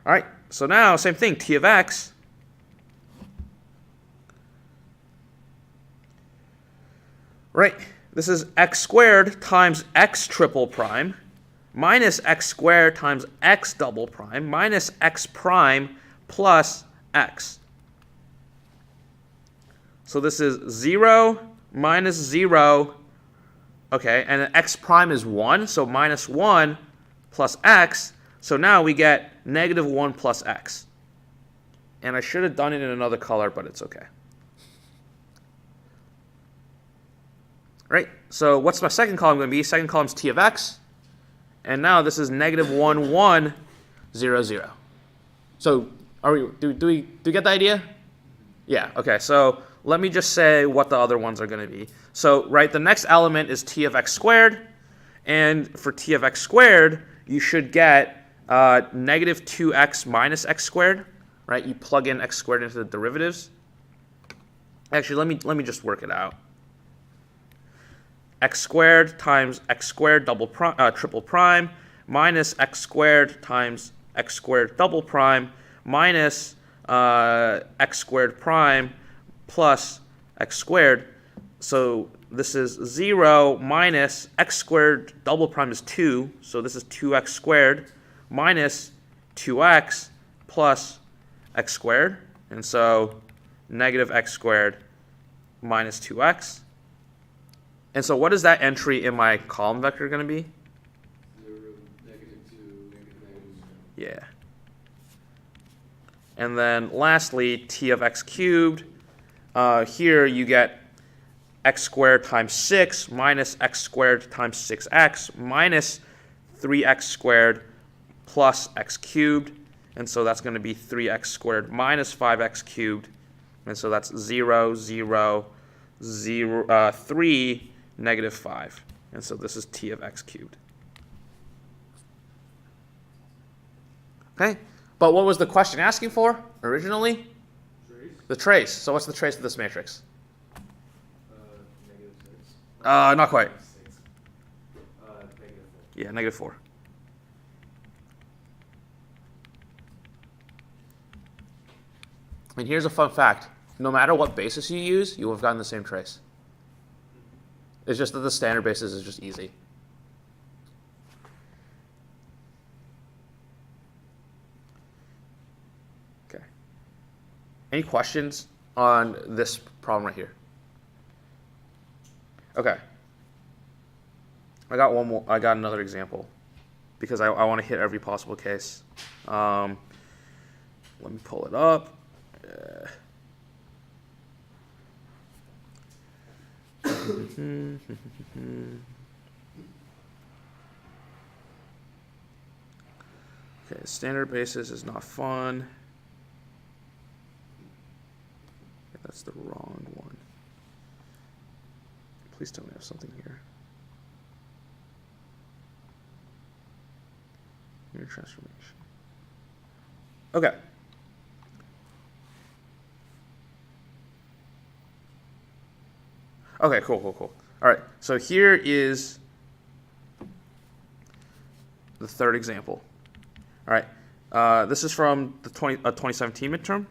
All right, so now same thing, T of x. Right, this is x squared times x triple prime minus x squared times x double prime minus x prime plus x. So this is 0 minus 0, okay, and then x prime is 1, so minus 1 plus x. So now we get negative 1 plus x. And I should have done it in another color, but it's okay. Right, so what's my second column going to be? Second column is T of x. And now this is negative 1, 1, 0, 0. So do we get the idea? Yeah, okay, so let me just say what the other ones are going to be. So, right, the next element is T of x squared. And for T of x squared, you should get negative 2x minus x squared. Right, you plug in x squared into the derivatives. Actually, let me just work it out. X squared times x squared triple prime minus x squared times x squared double prime minus x squared prime plus x squared. So this is 0 minus x squared double prime is 2. So this is 2x squared minus 2x plus x squared. And so negative x squared minus 2x. And so what is that entry in my column vector going to be? 0, negative 2, negative 0. Yeah. And then lastly, T of x cubed. Here you get x squared times 6 minus x squared times 6x minus 3x squared plus x cubed. And so that's going to be 3x squared minus 5x cubed. And so that's 0, 0, 0, 3, negative 5. And so this is T of x cubed. Okay, but what was the question asking for originally? Trace? The trace. So what's the trace of this matrix? Negative 6. Not quite. 6. Negative 4. Yeah, negative 4. And here's a fun fact. No matter what basis you use, you will have gotten the same trace. It's just that the standard basis is just easy. Okay. Any questions on this problem right here? Okay. I got one more. I got another example because I want to hit every possible case. Let me pull it up. Okay, standard basis is not fun. Okay, that's the wrong one. Please tell me I have something here. Linear transformation. Okay. Okay, cool. All right, so here is the third example. All right, this is from the 2017 midterm.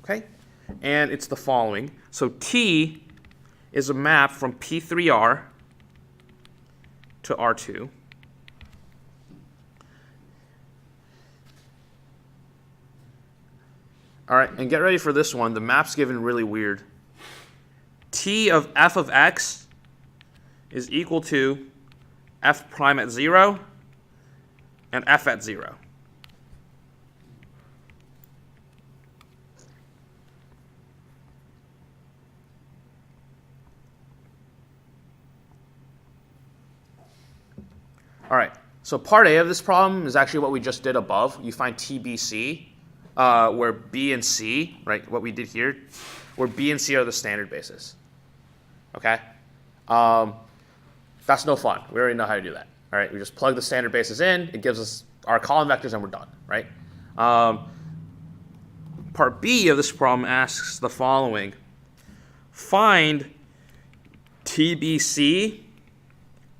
Okay, and it's the following. So T is a map from P3R to R2. All right, and get ready for this one. The map's given really weird. T of f of x is equal to f prime at 0 and f at 0. All right, so part A of this problem is actually what we just did above. You find TBC, where B and C, right, what we did here, where B and C are the standard basis. Okay? That's no fun. We already know how to do that. All right, we just plug the standard basis in. It gives us our column vectors, and we're done, right? Part B of this problem asks the following. Find TBC,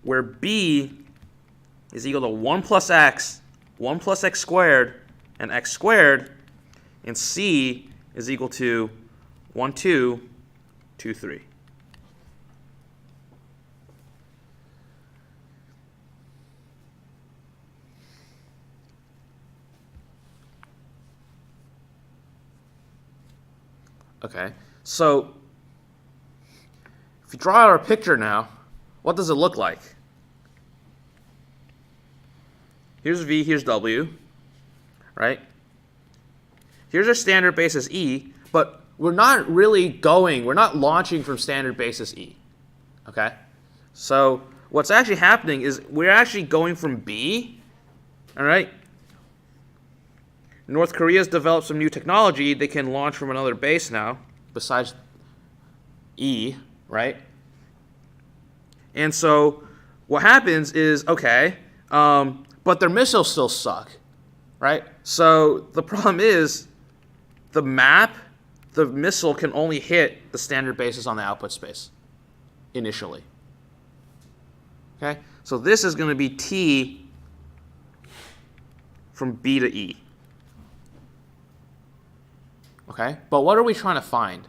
where B is equal to 1 plus x squared, and x squared, and C is equal to 1, 2, 2, 3. Okay, so if you draw out our picture now, what does it look like? Here's V, here's W, right? Here's our standard basis E, but we're not launching from standard basis E, okay? So what's actually happening is we're actually going from B, all right? North Korea's developed some new technology. They can launch from another base now, besides E, right? And so what happens is, okay, but their missiles still suck, right? So the problem is the missile can only hit the standard basis on the output space initially. Okay? So this is going to be T from B to E. Okay? But what are we trying to find?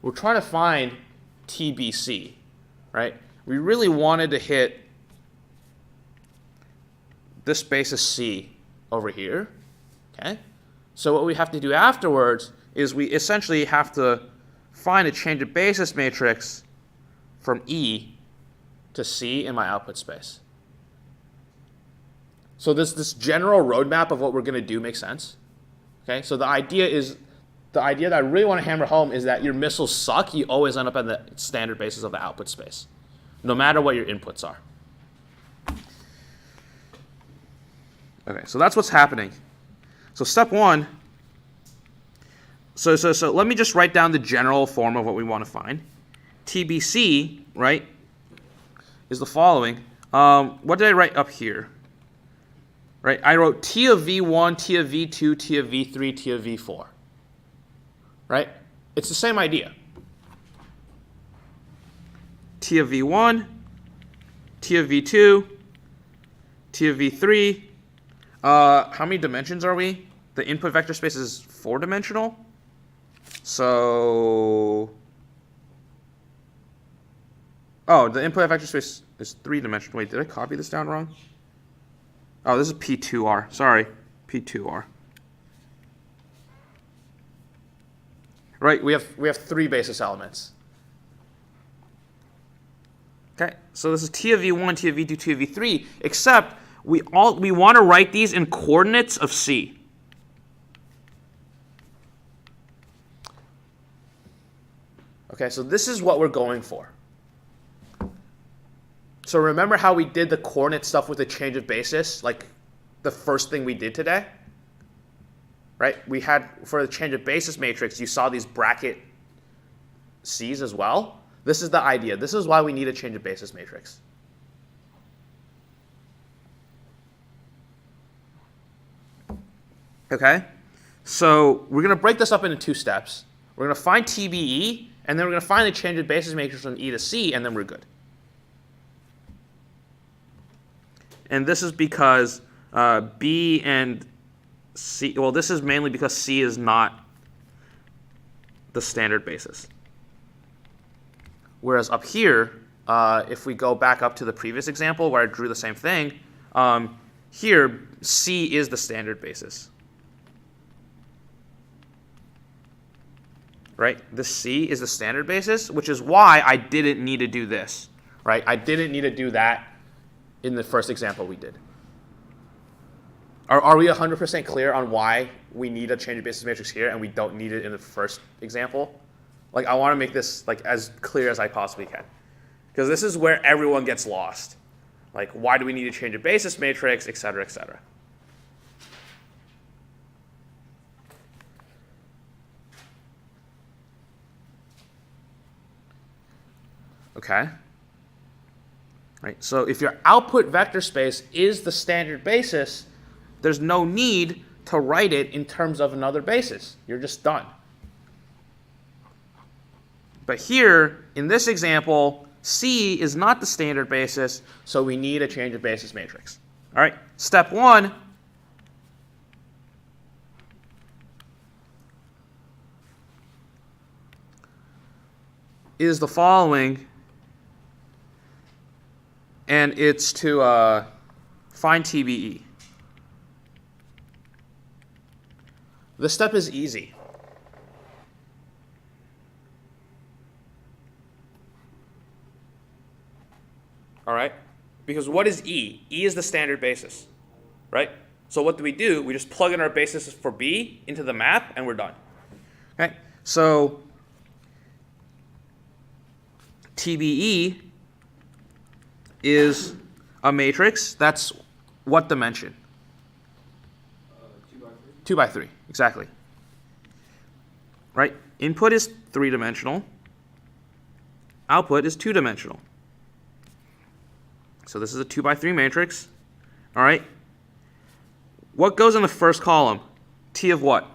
We're trying to find TBC, right? We really wanted to hit this basis C over here, okay? So what we have to do afterwards is we essentially have to find a change of basis matrix from E to C in my output space. So this general roadmap of what we're going to do makes sense, okay? So the idea that I really want to hammer home is that your missiles suck. You always end up at the standard basis of the output space, no matter what your inputs are. Okay, so that's what's happening. So step one, so let me just write down the general form of what we want to find. TBC, right, is the following. What did I write up here? Right, I wrote T of V1, T of V2, T of V3, T of V4. Right? It's the same idea. T of V1, T of V2, T of V3. How many dimensions are we? The input vector space is 4-dimensional. So, the input vector space is 3-dimensional. Wait, did I copy this down wrong? Oh, this is P2R. Sorry, P2R. Right, we have 3 basis elements. Okay, so this is T of V1, T of V2, T of V3, except we want to write these in coordinates of C. Okay, so this is what we're going for. So remember how we did the coordinate stuff with the change of basis, like the first thing we did today? Right? We had, for the change of basis matrix, you saw these bracket C's as well. This is the idea. This is why we need a change of basis matrix. Okay? So we're going to break this up into two steps. We're going to find TBE, and then we're going to find the change of basis matrix from E to C, and then we're good. And this is because B and C, well, this is mainly because C is not the standard basis. Whereas up here, if we go back up to the previous example where I drew the same thing, here C is the standard basis. Right? This C is the standard basis, which is why I didn't need to do this. Right? I didn't need to do that in the first example we did. Are we 100% clear on why we need a change of basis matrix here and we don't need it in the first example? Like, I want to make this like as clear as I possibly can, because this is where everyone gets lost. Like, why do we need a change of basis matrix, et cetera, et cetera. Okay. Right. So if your output vector space is the standard basis, there's no need to write it in terms of another basis. You're just done. But here, in this example, C is not the standard basis, so we need a change of basis matrix. All right, step one. Is the following, and it's to find TBE. This step is easy. All right? Because what is E? E is the standard basis, right? So what do? We just plug in our basis for B into the map, and we're done. Okay? So TBE is a matrix. That's what dimension? 2 by 3. 2 by 3, exactly. Right? Input is 3-dimensional. Output is 2-dimensional. So this is a 2 by 3 matrix. All right? What goes in the first column? T of what?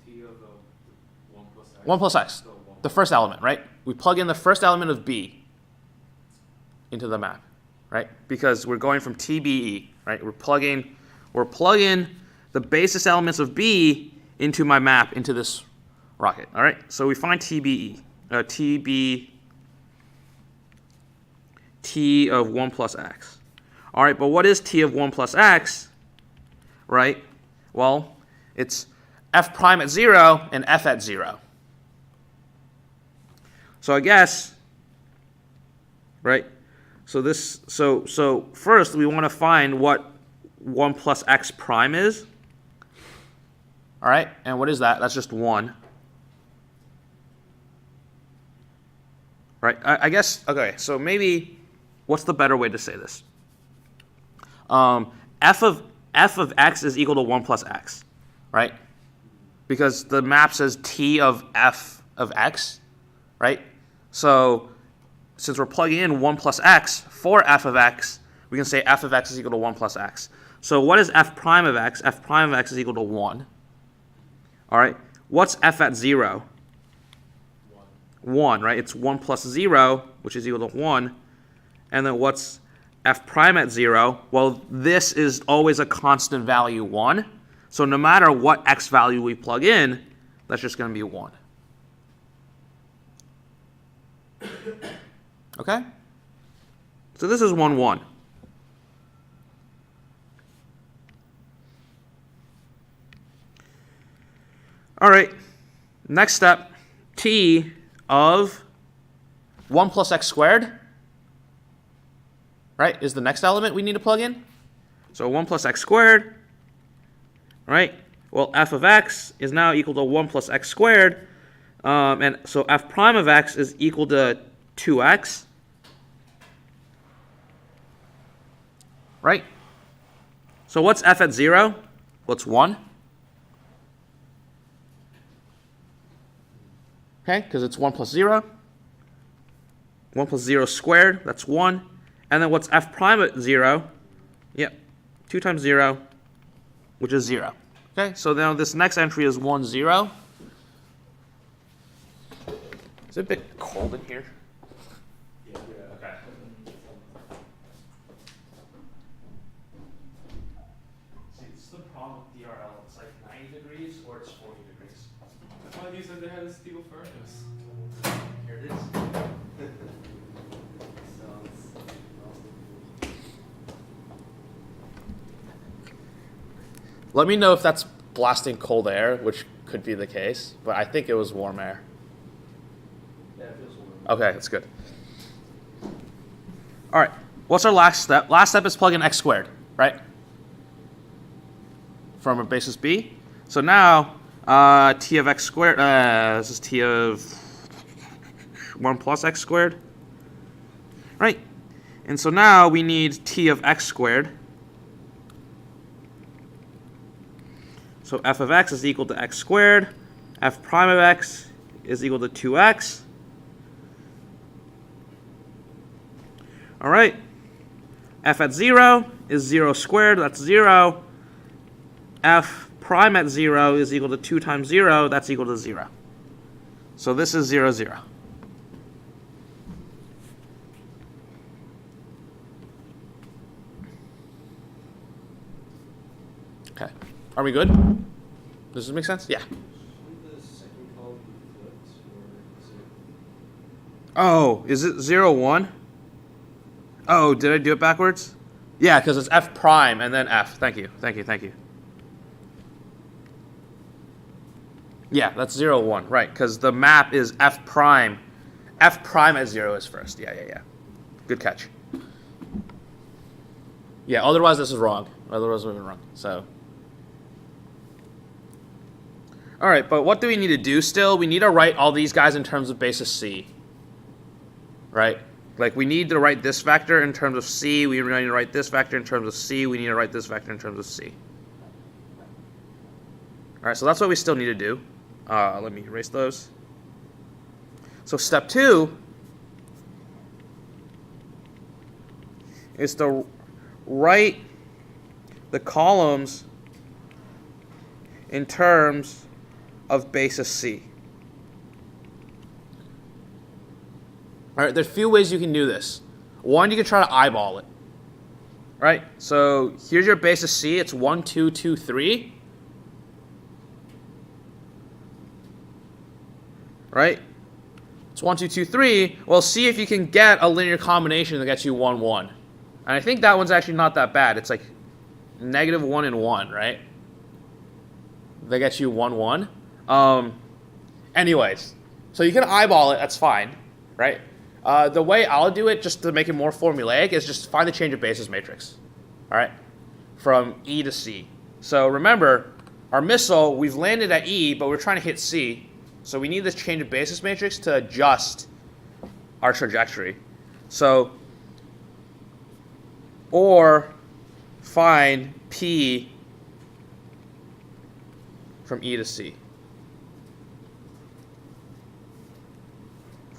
T of 1 plus x. 1 plus x. So 1 The first element, right? We plug in the first element of B into the map, right? Because we're going from TBE, right? We're plugging the basis elements of B into my map, into this rocket, all right? So we find TBE, T of 1 plus x. All right, but what is T of 1 plus x, right? Well, it's f prime at 0 and f at 0. So I guess, right? So first we want to find what 1 plus x prime is. All right, and what is that? That's just 1. Right? I guess, okay, so maybe, what's the better way to say this? F of x is equal to 1 plus x, right? Because the map says T of f of x, right? So since we're plugging in 1 plus x for f of x, we can say f of x is equal to 1 plus x. So what is f prime of x? F prime of x is equal to 1. All right. What's f at 0? 1, right? It's 1 plus 0, which is equal to 1. And then what's f prime at 0? Well, this is always a constant value 1. So no matter what x value we plug in, that's just going to be 1. Okay? So this is 1, 1. All right. Next step, T of 1 plus x squared, right, is the next element we need to plug in. So 1 plus x squared, right? Well, f of x is now equal to 1 plus x squared. And so f prime of x is equal to 2x. Right? So what's f at 0? What's 1? Okay, because it's 1 plus 0. 1 plus 0 squared, that's 1. And then what's f prime at 0? Yep, 2 times 0, which is 0. Okay, so now this next entry is 1, 0. Is it a bit cold in here? Yeah. Okay. See, this is the problem with DRL. It's like 90 degrees or it's 40 degrees. I thought you said they had a steel furnace. Here it is. Let me know if that's blasting cold air, which could be the case, but I think it was warm air. Yeah, it feels warm. Okay, that's good. All right, what's our last step? Last step is plug in x squared, right? From a basis b. So now t of x squared, this is t of 1 plus x squared, right? And so now we need t of x squared. So f of x is equal to x squared. F prime of x is equal to 2x. All right. F at 0 is 0 squared. That's 0. F prime at 0 is equal to 2 times 0. That's equal to 0. So this is 0, 0. Okay. Are we good? Does this make sense? Yeah. Oh, is it 0, 1? Oh, did I do it backwards? Yeah, because it's f prime and then f. Thank you. Yeah, that's 0, 1. Right, because the map is f prime. F prime at 0 is first. Yeah. Good catch. Yeah, otherwise this is wrong. Otherwise we've been wrong. So. All right, but what do we need to do still? We need to write all these guys in terms of basis c. Right? Like we need to write this vector in terms of c. We need to write this vector in terms of c. We need to write this vector in terms of c. All right, so that's what we still need to do. Let me erase those. So step 2 is to write the columns in terms of basis c. All right, there's a few ways you can do this. One, you can try to eyeball it. Right? So here's your basis c. It's 1, 2, 2, 3. Right? It's 1, 2, 2, 3. Well, see if you can get a linear combination that gets you 1, 1. And I think that one's actually not that bad. It's like negative 1 and 1, right? That gets you 1, 1. Anyways, so you can eyeball it. That's fine, right? The way I'll do it, just to make it more formulaic, is just find the change of basis matrix, all right, from E to C. So remember, our missile, we've landed at E, but we're trying to hit C. So we need this change of basis matrix to adjust our trajectory. So, or find P from E to C,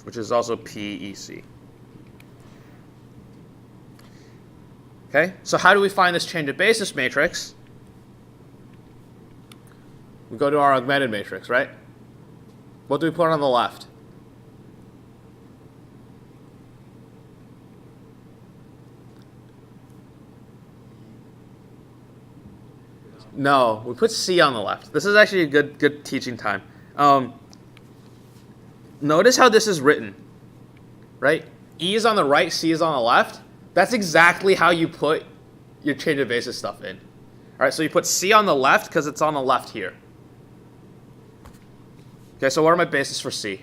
which is also PEC. Okay, so how do we find this change of basis matrix? We go to our augmented matrix, right? What do we put on the left? No, we put C on the left. This is actually a good teaching time. Notice how this is written, right? E is on the right, C is on the left. That's exactly how you put your change of basis stuff in. All right, so you put C on the left because it's on the left here. Okay, so what are my bases for C?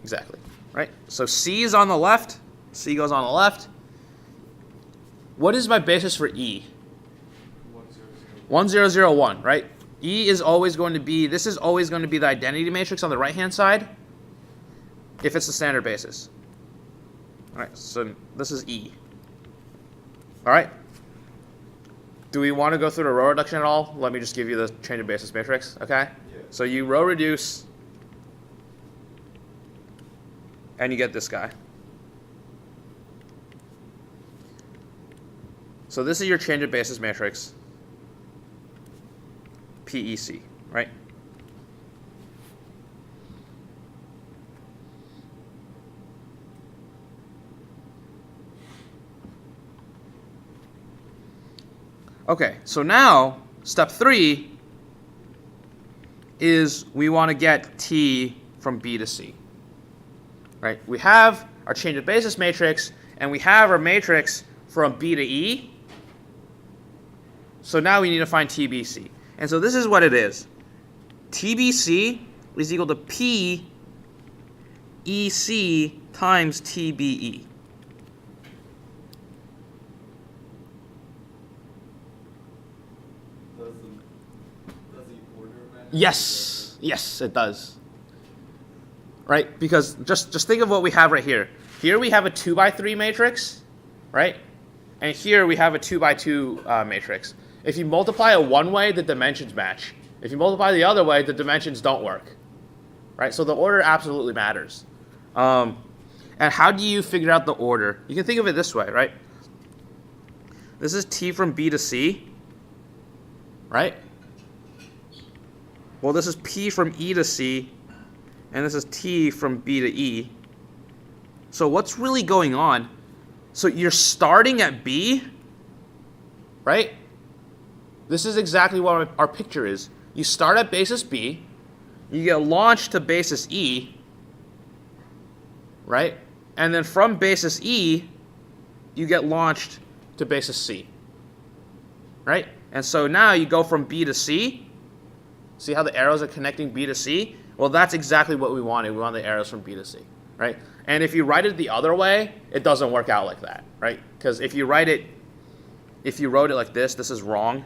Exactly, right? So C is on the left. C goes on the left. What is my basis for E? 1, 0, 0, 1, right? E is always going to be, this is always going to be the identity matrix on the right-hand side if it's the standard basis. All right, so this is E. All right. Do we want to go through the row reduction at all? Let me just give you the change of basis matrix, okay? Yeah. So you row reduce, and you get this guy. So this is your change of basis matrix, PEC, right? Okay, so now step 3 is we want to get T from B to C. Right? We have our change of basis matrix, and we have our matrix from B to E. So now we need to find TBC. And so this is what it is. TBC is equal to PEC times TBE. Does the order matter? Yes, yes, it does. Right? Because just think of what we have right here. Here we have a 2 by 3 matrix, right? And here we have a 2 by 2 matrix. If you multiply it one way, the dimensions match. If you multiply the other way, the dimensions don't work. Right? So the order absolutely matters. And how do you figure out the order? You can think of it this way, right? This is T from B to C, right? Well, this is P from E to C, and this is T from B to E. So what's really going on? So you're starting at B, right? This is exactly what our picture is. You start at basis B, you get launched to basis E, right? And then from basis E, you get launched to basis C, right? And so now you go from B to C. See how the arrows are connecting B to C? Well, that's exactly what we wanted. We want the arrows from B to C, right? And if you write it the other way, it doesn't work out like that, right? Because if you wrote it like this is wrong.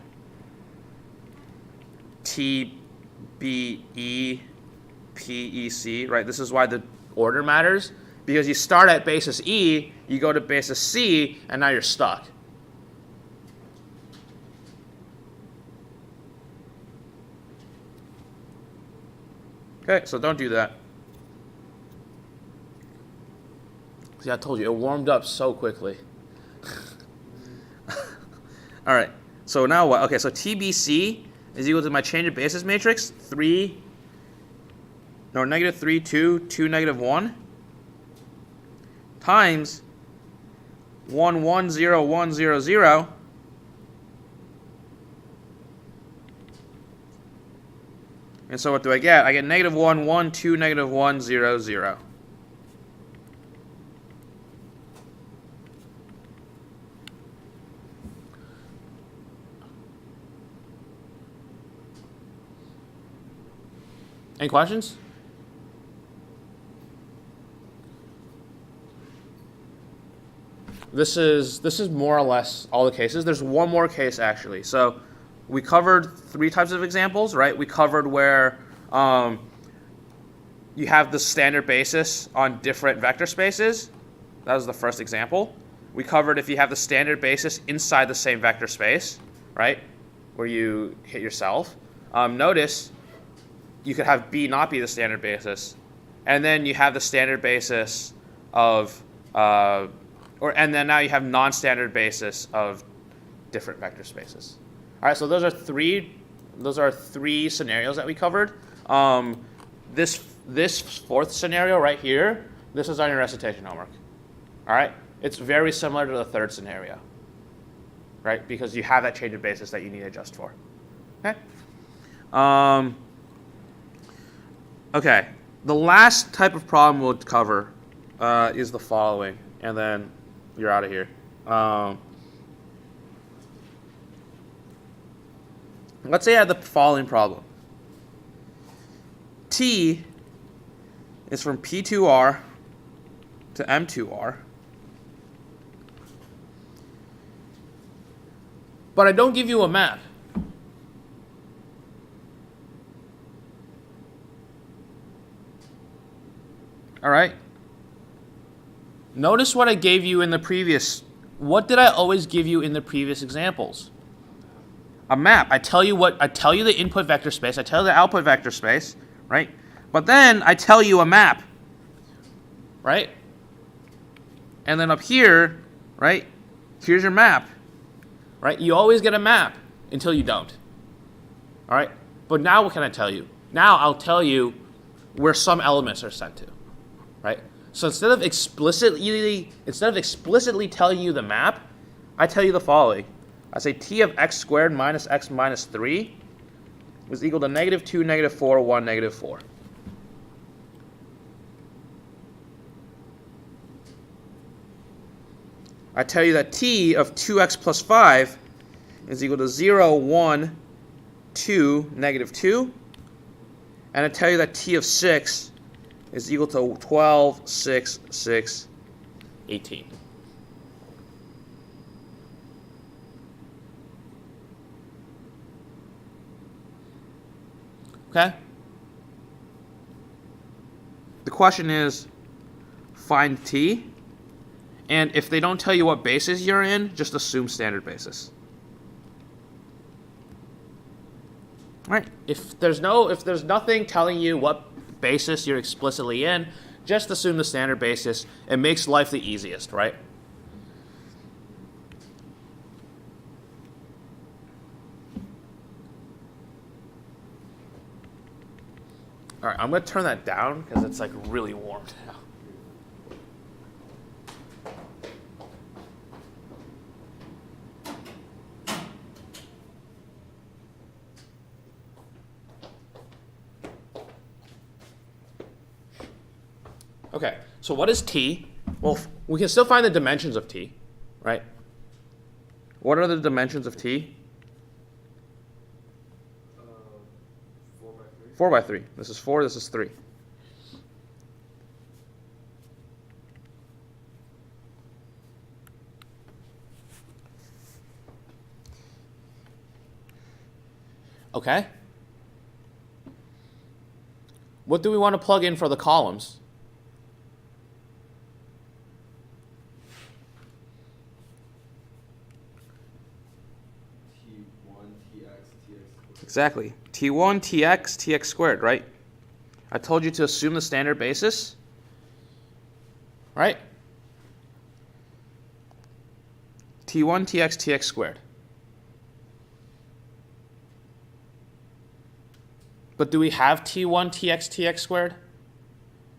T, B, E, P, E, C, right? This is why the order matters. Because you start at basis E, you go to basis C, and now you're stuck. Okay, so don't do that. See, I told you, it warmed up so quickly. All right, so now what? Okay, so TBC is equal to my change of basis matrix, -3, 2, 2, -1, times 1, 1, 0, 1, 0, 0, and so what do I get? I get -1, 1, 2, -1, 0, 0. Any questions? This is more or less all the cases. There's one more case actually. So we covered 3 types of examples, right? We covered where you have the standard basis on different vector spaces. That was the first example. We covered if you have the standard basis inside the same vector space, right? Where you hit yourself. Notice you could have B not be the standard basis. And then you have the standard basis of, and then now you have non-standard basis of different vector spaces. All right, so those are three scenarios that we covered. This fourth scenario right here, this is on your recitation homework. All right, it's very similar to the third scenario, right? Because you have that change of basis that you need to adjust for. Okay. Okay. The last type of problem we'll cover is the following, and then you're out of here. Let's say I have the following problem. T is from P2R to M2R. But I don't give you a map. All right. Notice what I gave you in the previous. What did I always give you in the previous examples? A map. I tell you the input vector space. I tell you the output vector space, right? But then I tell you a map, right? And then up here, right? Here's your map, right? You always get a map until you don't. All right. But now what can I tell you? Now I'll tell you where some elements are sent to, right? So instead of explicitly telling you the map, I tell you the following. I say t of x squared minus x minus 3 is equal to -2, -4, 1, -4. I tell you that t of 2x plus 5 is equal to 0, 1, 2, -2. And I tell you that t of 6 is equal to 12, 6, 6, 18. Okay? The question is, find t. And if they don't tell you what basis you're in, just assume standard basis. All right. If there's nothing telling you what basis you're explicitly in, just assume the standard basis. It makes life the easiest, right? All right, I'm going to turn that down because it's like really warm now. Okay, so what is t? Well, we can still find the dimensions of t, right? What are the dimensions of t? 4 by 3. 4 by 3. This is 4, this is 3. Okay. What do we want to plug in for the columns? Exactly. T1, Tx, Tx squared, right? I told you to assume the standard basis, right? T1, Tx, Tx squared. But do we have T1, Tx, Tx squared?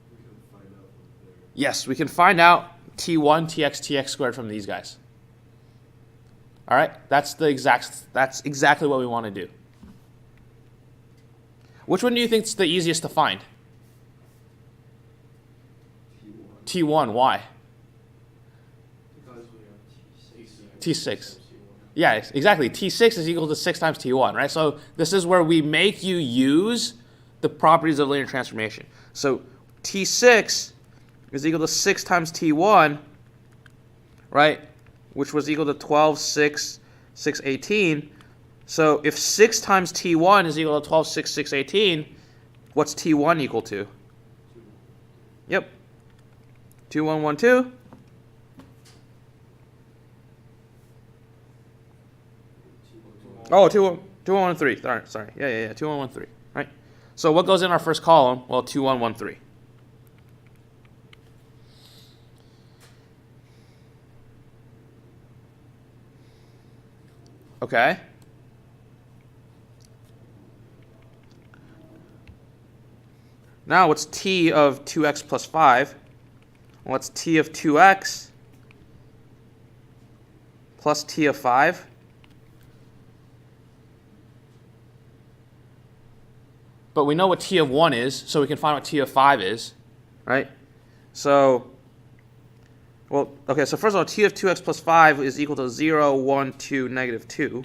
We can find out from there. Yes, we can find out T1, Tx, Tx squared from these guys. All right? That's exactly what we want to do. Which one do you think is the easiest to find? T1. T1, why? Because we have T6. Yeah, exactly. T6 is equal to 6 times T1, right? So this is where we make you use the properties of linear transformation. So T6 is equal to 6 times T1, right? Which was equal to 12, 6, 6, 18. So if 6 times T1 is equal to 12, 6, 6, 18, what's T1 equal to? 2. Yep. 2, 1, 1, 2. Oh, 2, 1, 1, 3. Sorry. Yeah. 2, 1, 1, 3. Right? So what goes in our first column? Well, 2, 1, 1, 3. Okay. Now what's t of 2x plus 5? Well, what's t of 2x plus t of 5? But we know what t of 1 is, so we can find what t of 5 is, right? So, well, okay, so first of all, t of 2x plus 5 is equal to 0, 1, 2, -2.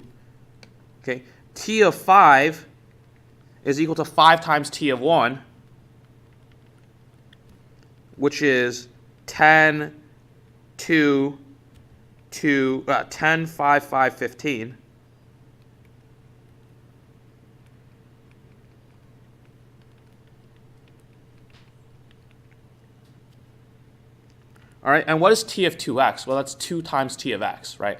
Okay, t of 5 is equal to 5 times t of 1, which is 10, 2, 10, 5, 5, 15. All right, and what is t of 2x? Well, that's 2 times t of x, right?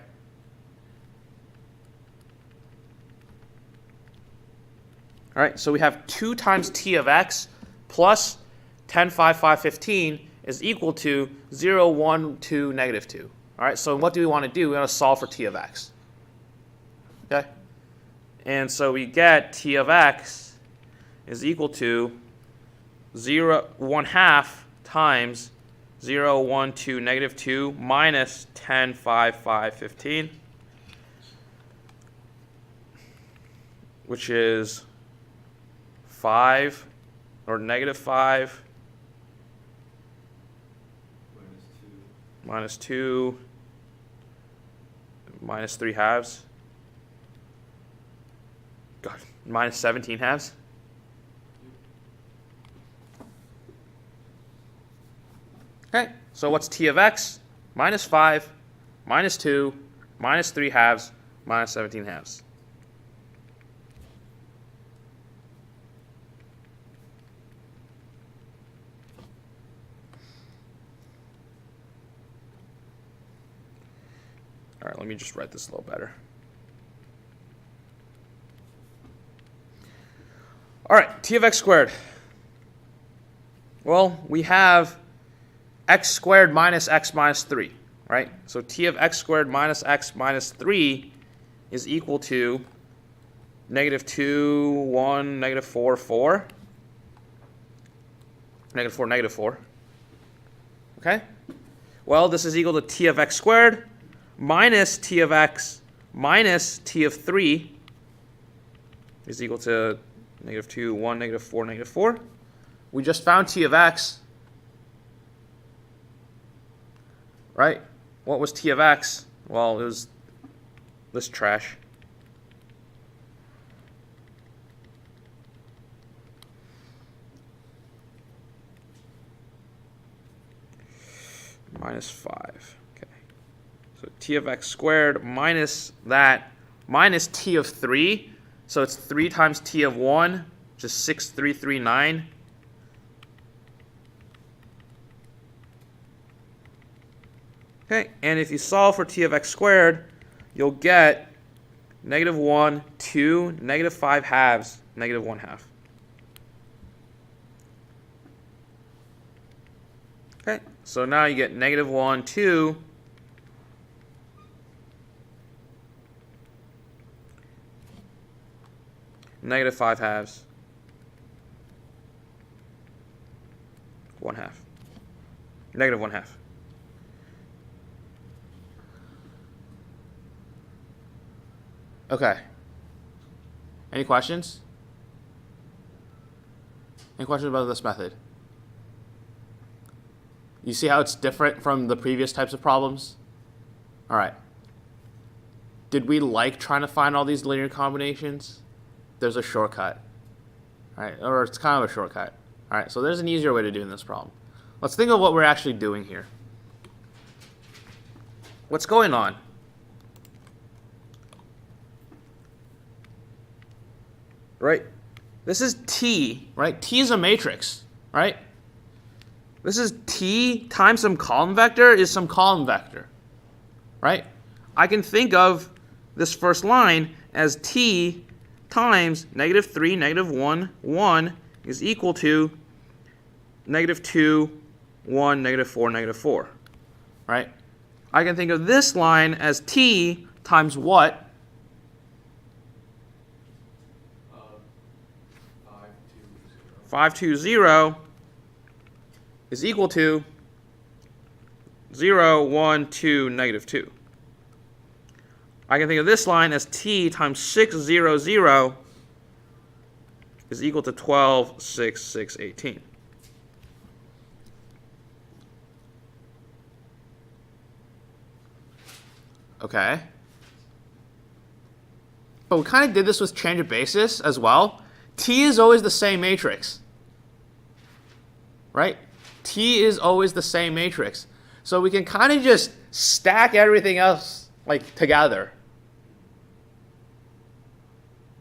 All right, so we have 2 times t of x plus 10, 5, 5, 15 is equal to 0, 1, 2, negative 2. All right, so what do we want to do? We want to solve for t of x. Okay? And so we get t of x is equal to 0, 1/2 times 0, 1, 2, negative 2 minus 10, 5, 5, 15, which is 5 or negative 5 minus 2 minus 3 halves. God, minus 17 halves. Okay, so what's t of x? Minus 5, minus 2, minus 3 halves, minus 17 halves. All right, let me just write this a little better. All right, t of x squared. Well, we have x squared minus x minus 3, right? So t of x squared minus x minus 3 is equal to negative 2, 1, negative 4, 4. Negative 4, negative 4. Okay? Well, this is equal to t of x squared minus t of x minus t of 3 is equal to negative 2, 1, negative 4, negative 4. We just found t of x. Right? What was t of x? Well, it was this trash. Minus 5. Okay. So t of x squared minus that minus t of 3. So it's 3 times t of 1, which is 6,339. Okay, and if you solve for t of x squared, you'll get negative 1, 2, negative 5 halves, negative 1/2. Okay, so now you get negative 1, 2, negative 5 halves, 1/2, negative 1/2. Okay. Any questions? Any questions about this method? You see how it's different from the previous types of problems? All right. Did we like trying to find all these linear combinations? There's a shortcut. All right, or it's kind of a shortcut. All right, so there's an easier way to do this problem. Let's think of what we're actually doing here. What's going on? Right? This is T, right? T is a matrix, right? This is T times some column vector is some column vector, right? I can think of this first line as T times negative 3, negative 1, 1 is equal to negative 2, 1, negative 4, negative 4, right? I can think of this line as T times what? 520 is equal to 0, 1, 2, negative 2. I can think of this line as T times 600 is equal to 12, 6, 6, 18. Okay. But we kind of did this with change of basis as well. T is always the same matrix, right? T is always the same matrix. So we can kind of just stack everything else like together,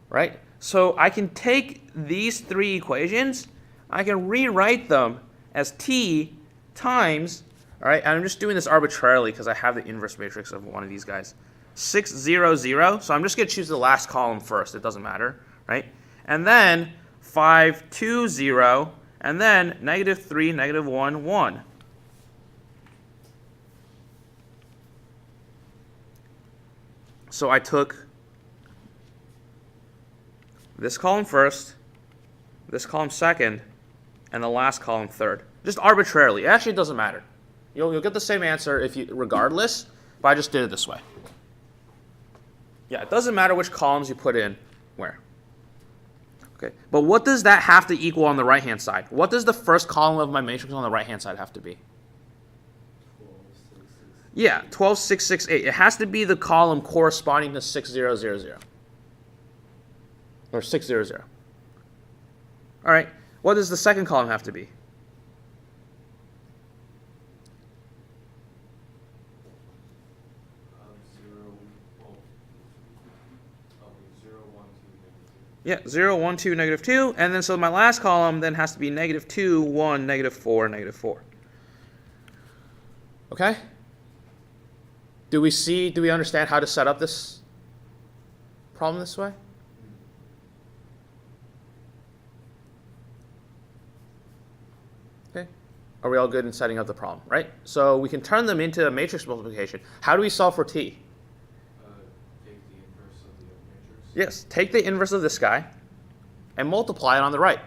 right? So I can take these three equations, I can rewrite them as T times All right, and I'm just doing this arbitrarily because I have the inverse matrix of one of these guys. 6, 0, 0. So I'm just going to choose the last column first. It doesn't matter, right? And then 5, 2, 0. And then negative 3, negative 1, 1. So I took this column first, this column second, and the last column third. Just arbitrarily. It actually doesn't matter. You'll get the same answer if you regardless, but I just did it this way. Yeah, it doesn't matter which columns you put in where. Okay, but what does that have to equal on the right-hand side? What does the first column of my matrix on the right-hand side have to be? 12, 6, 6. Yeah, 12, 6, 6, 8. It has to be the column corresponding to 6, 0, 0, 0. Or 6, 0, 0. All right, what does the second column have to be? 0, 1, 2, negative 2. And then so my last column then has to be negative 2, 1, negative 4, negative 4. Okay? Do we understand how to set up this problem this way? Okay. Are we all good in setting up the problem, right? So we can turn them into a matrix multiplication. How do we solve for t? Take the inverse of the matrix. Yes, take the inverse of this guy and multiply it on the right.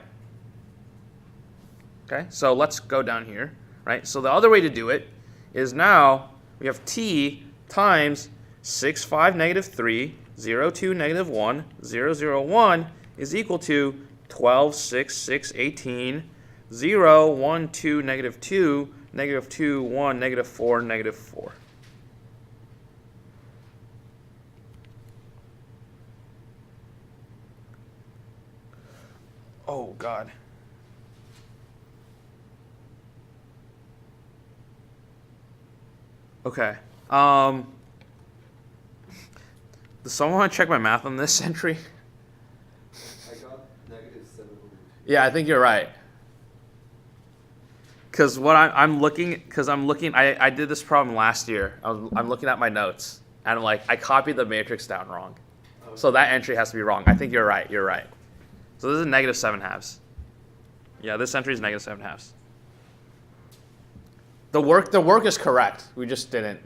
Okay, so let's go down here, right? So the other way to do it is now we have t times 6, 5, negative 3, 0, 2, negative 1, 0, 0, 1 is equal to 12, 6, 6, 18, 0, 1, 2, negative 2, negative 2, 1, negative 4, negative 4. Oh, God. Okay. Does someone want to check my math on this entry? I got negative 7 over 2. Yeah, I think you're right. Because what I'm looking, I did this problem last year. I'm looking at my notes, and I'm like, I copied the matrix down wrong. Okay. So that entry has to be wrong. I think you're right. You're right. So this is negative 7 halves. Yeah, this entry is negative 7 halves. The work is correct. I just didn't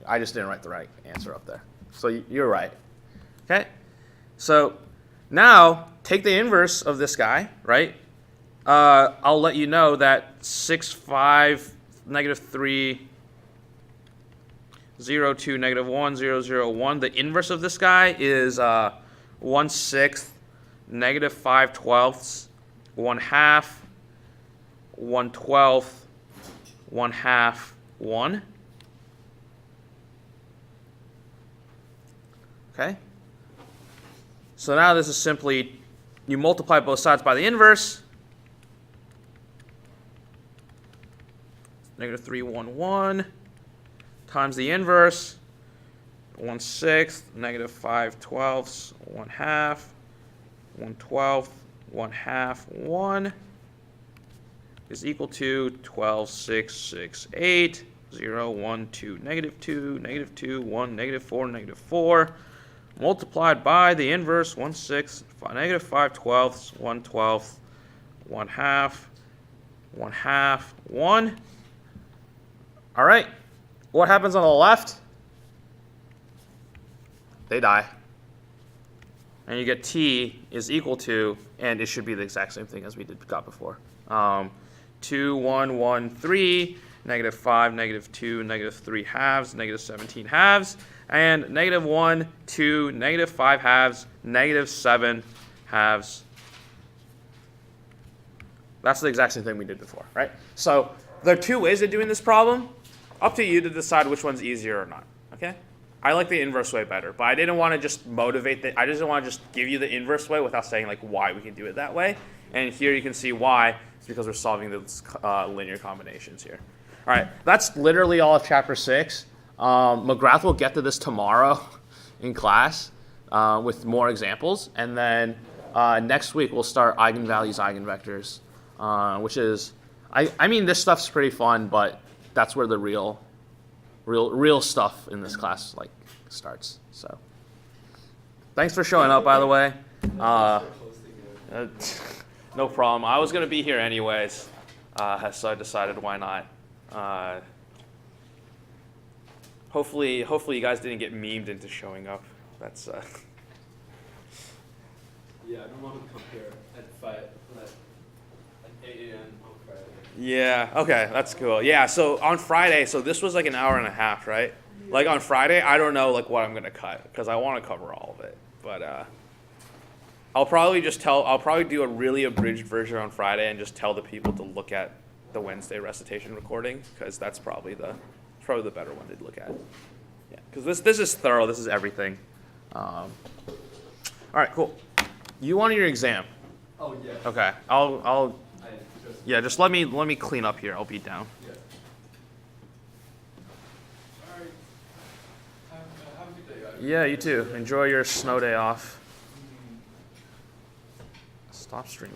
write the right answer up there. So you're right. Okay. So now take the inverse of this guy, right? I'll let you know that 6, 5, negative 3, 0, 2, negative 1, 0, 0, 1. The inverse of this guy is 1/6, negative 5/12, 1/2, 1/12, 1/2, 1. Okay? So now this is simply, you multiply both sides by the inverse. Negative 3, 1, 1 times the inverse. 1/6, negative 5/12, 1/2, 1/12, 1/2, 1 is equal to 12, 6, 6, 8, 0, 1, 2, negative 2, negative 2, 1, negative 4, negative 4, multiplied by the inverse, 1/6, negative 5/12, 1/12, 1/2, 1/2, 1. All right. What happens on the left? They die. And you get t is equal to, and it should be the exact same thing as we got before. 2, 1, 1, 3, negative 5, negative 2, negative 3 halves, negative 17 halves, and negative 1, 2, negative 5 halves, negative 7 halves. That's the exact same thing we did before, right? So there are two ways of doing this problem. Up to you to decide which one's easier or not, okay? I like the inverse way better, but I didn't want to just I just didn't want to just give you the inverse way without saying like why we can do it that way. And here you can see why. It's because we're solving those linear combinations here. All right, that's literally all of chapter 6. McGrath will get to this tomorrow in class with more examples. And then next week we'll start eigenvalues, eigenvectors, which is, I mean, this stuff's pretty fun, but that's where the real stuff in this class like starts. So thanks for showing up, by the way. No problem. I was gonna be here anyways, so I decided why not. Hopefully you guys didn't get memed into showing up. That's Yeah, I don't want to compare at 8 a.m. on Friday. Yeah, okay, that's cool. Yeah, so on Friday, so this was like an hour and a half, right? Like on Friday, I don't know like what I'm gonna cut because I want to cover all of it. But I'll probably do a really abridged version on Friday and just tell the people to look at the Wednesday recitation recording because that's probably the better one to look at. Yeah, because this is thorough. This is everything. All right, cool. You on your exam? Oh yeah. Okay, just let me clean up here. I'll be down. Yeah. All right. Have a good day, guys. Yeah, you too. Enjoy your snow day off. Stop streaming.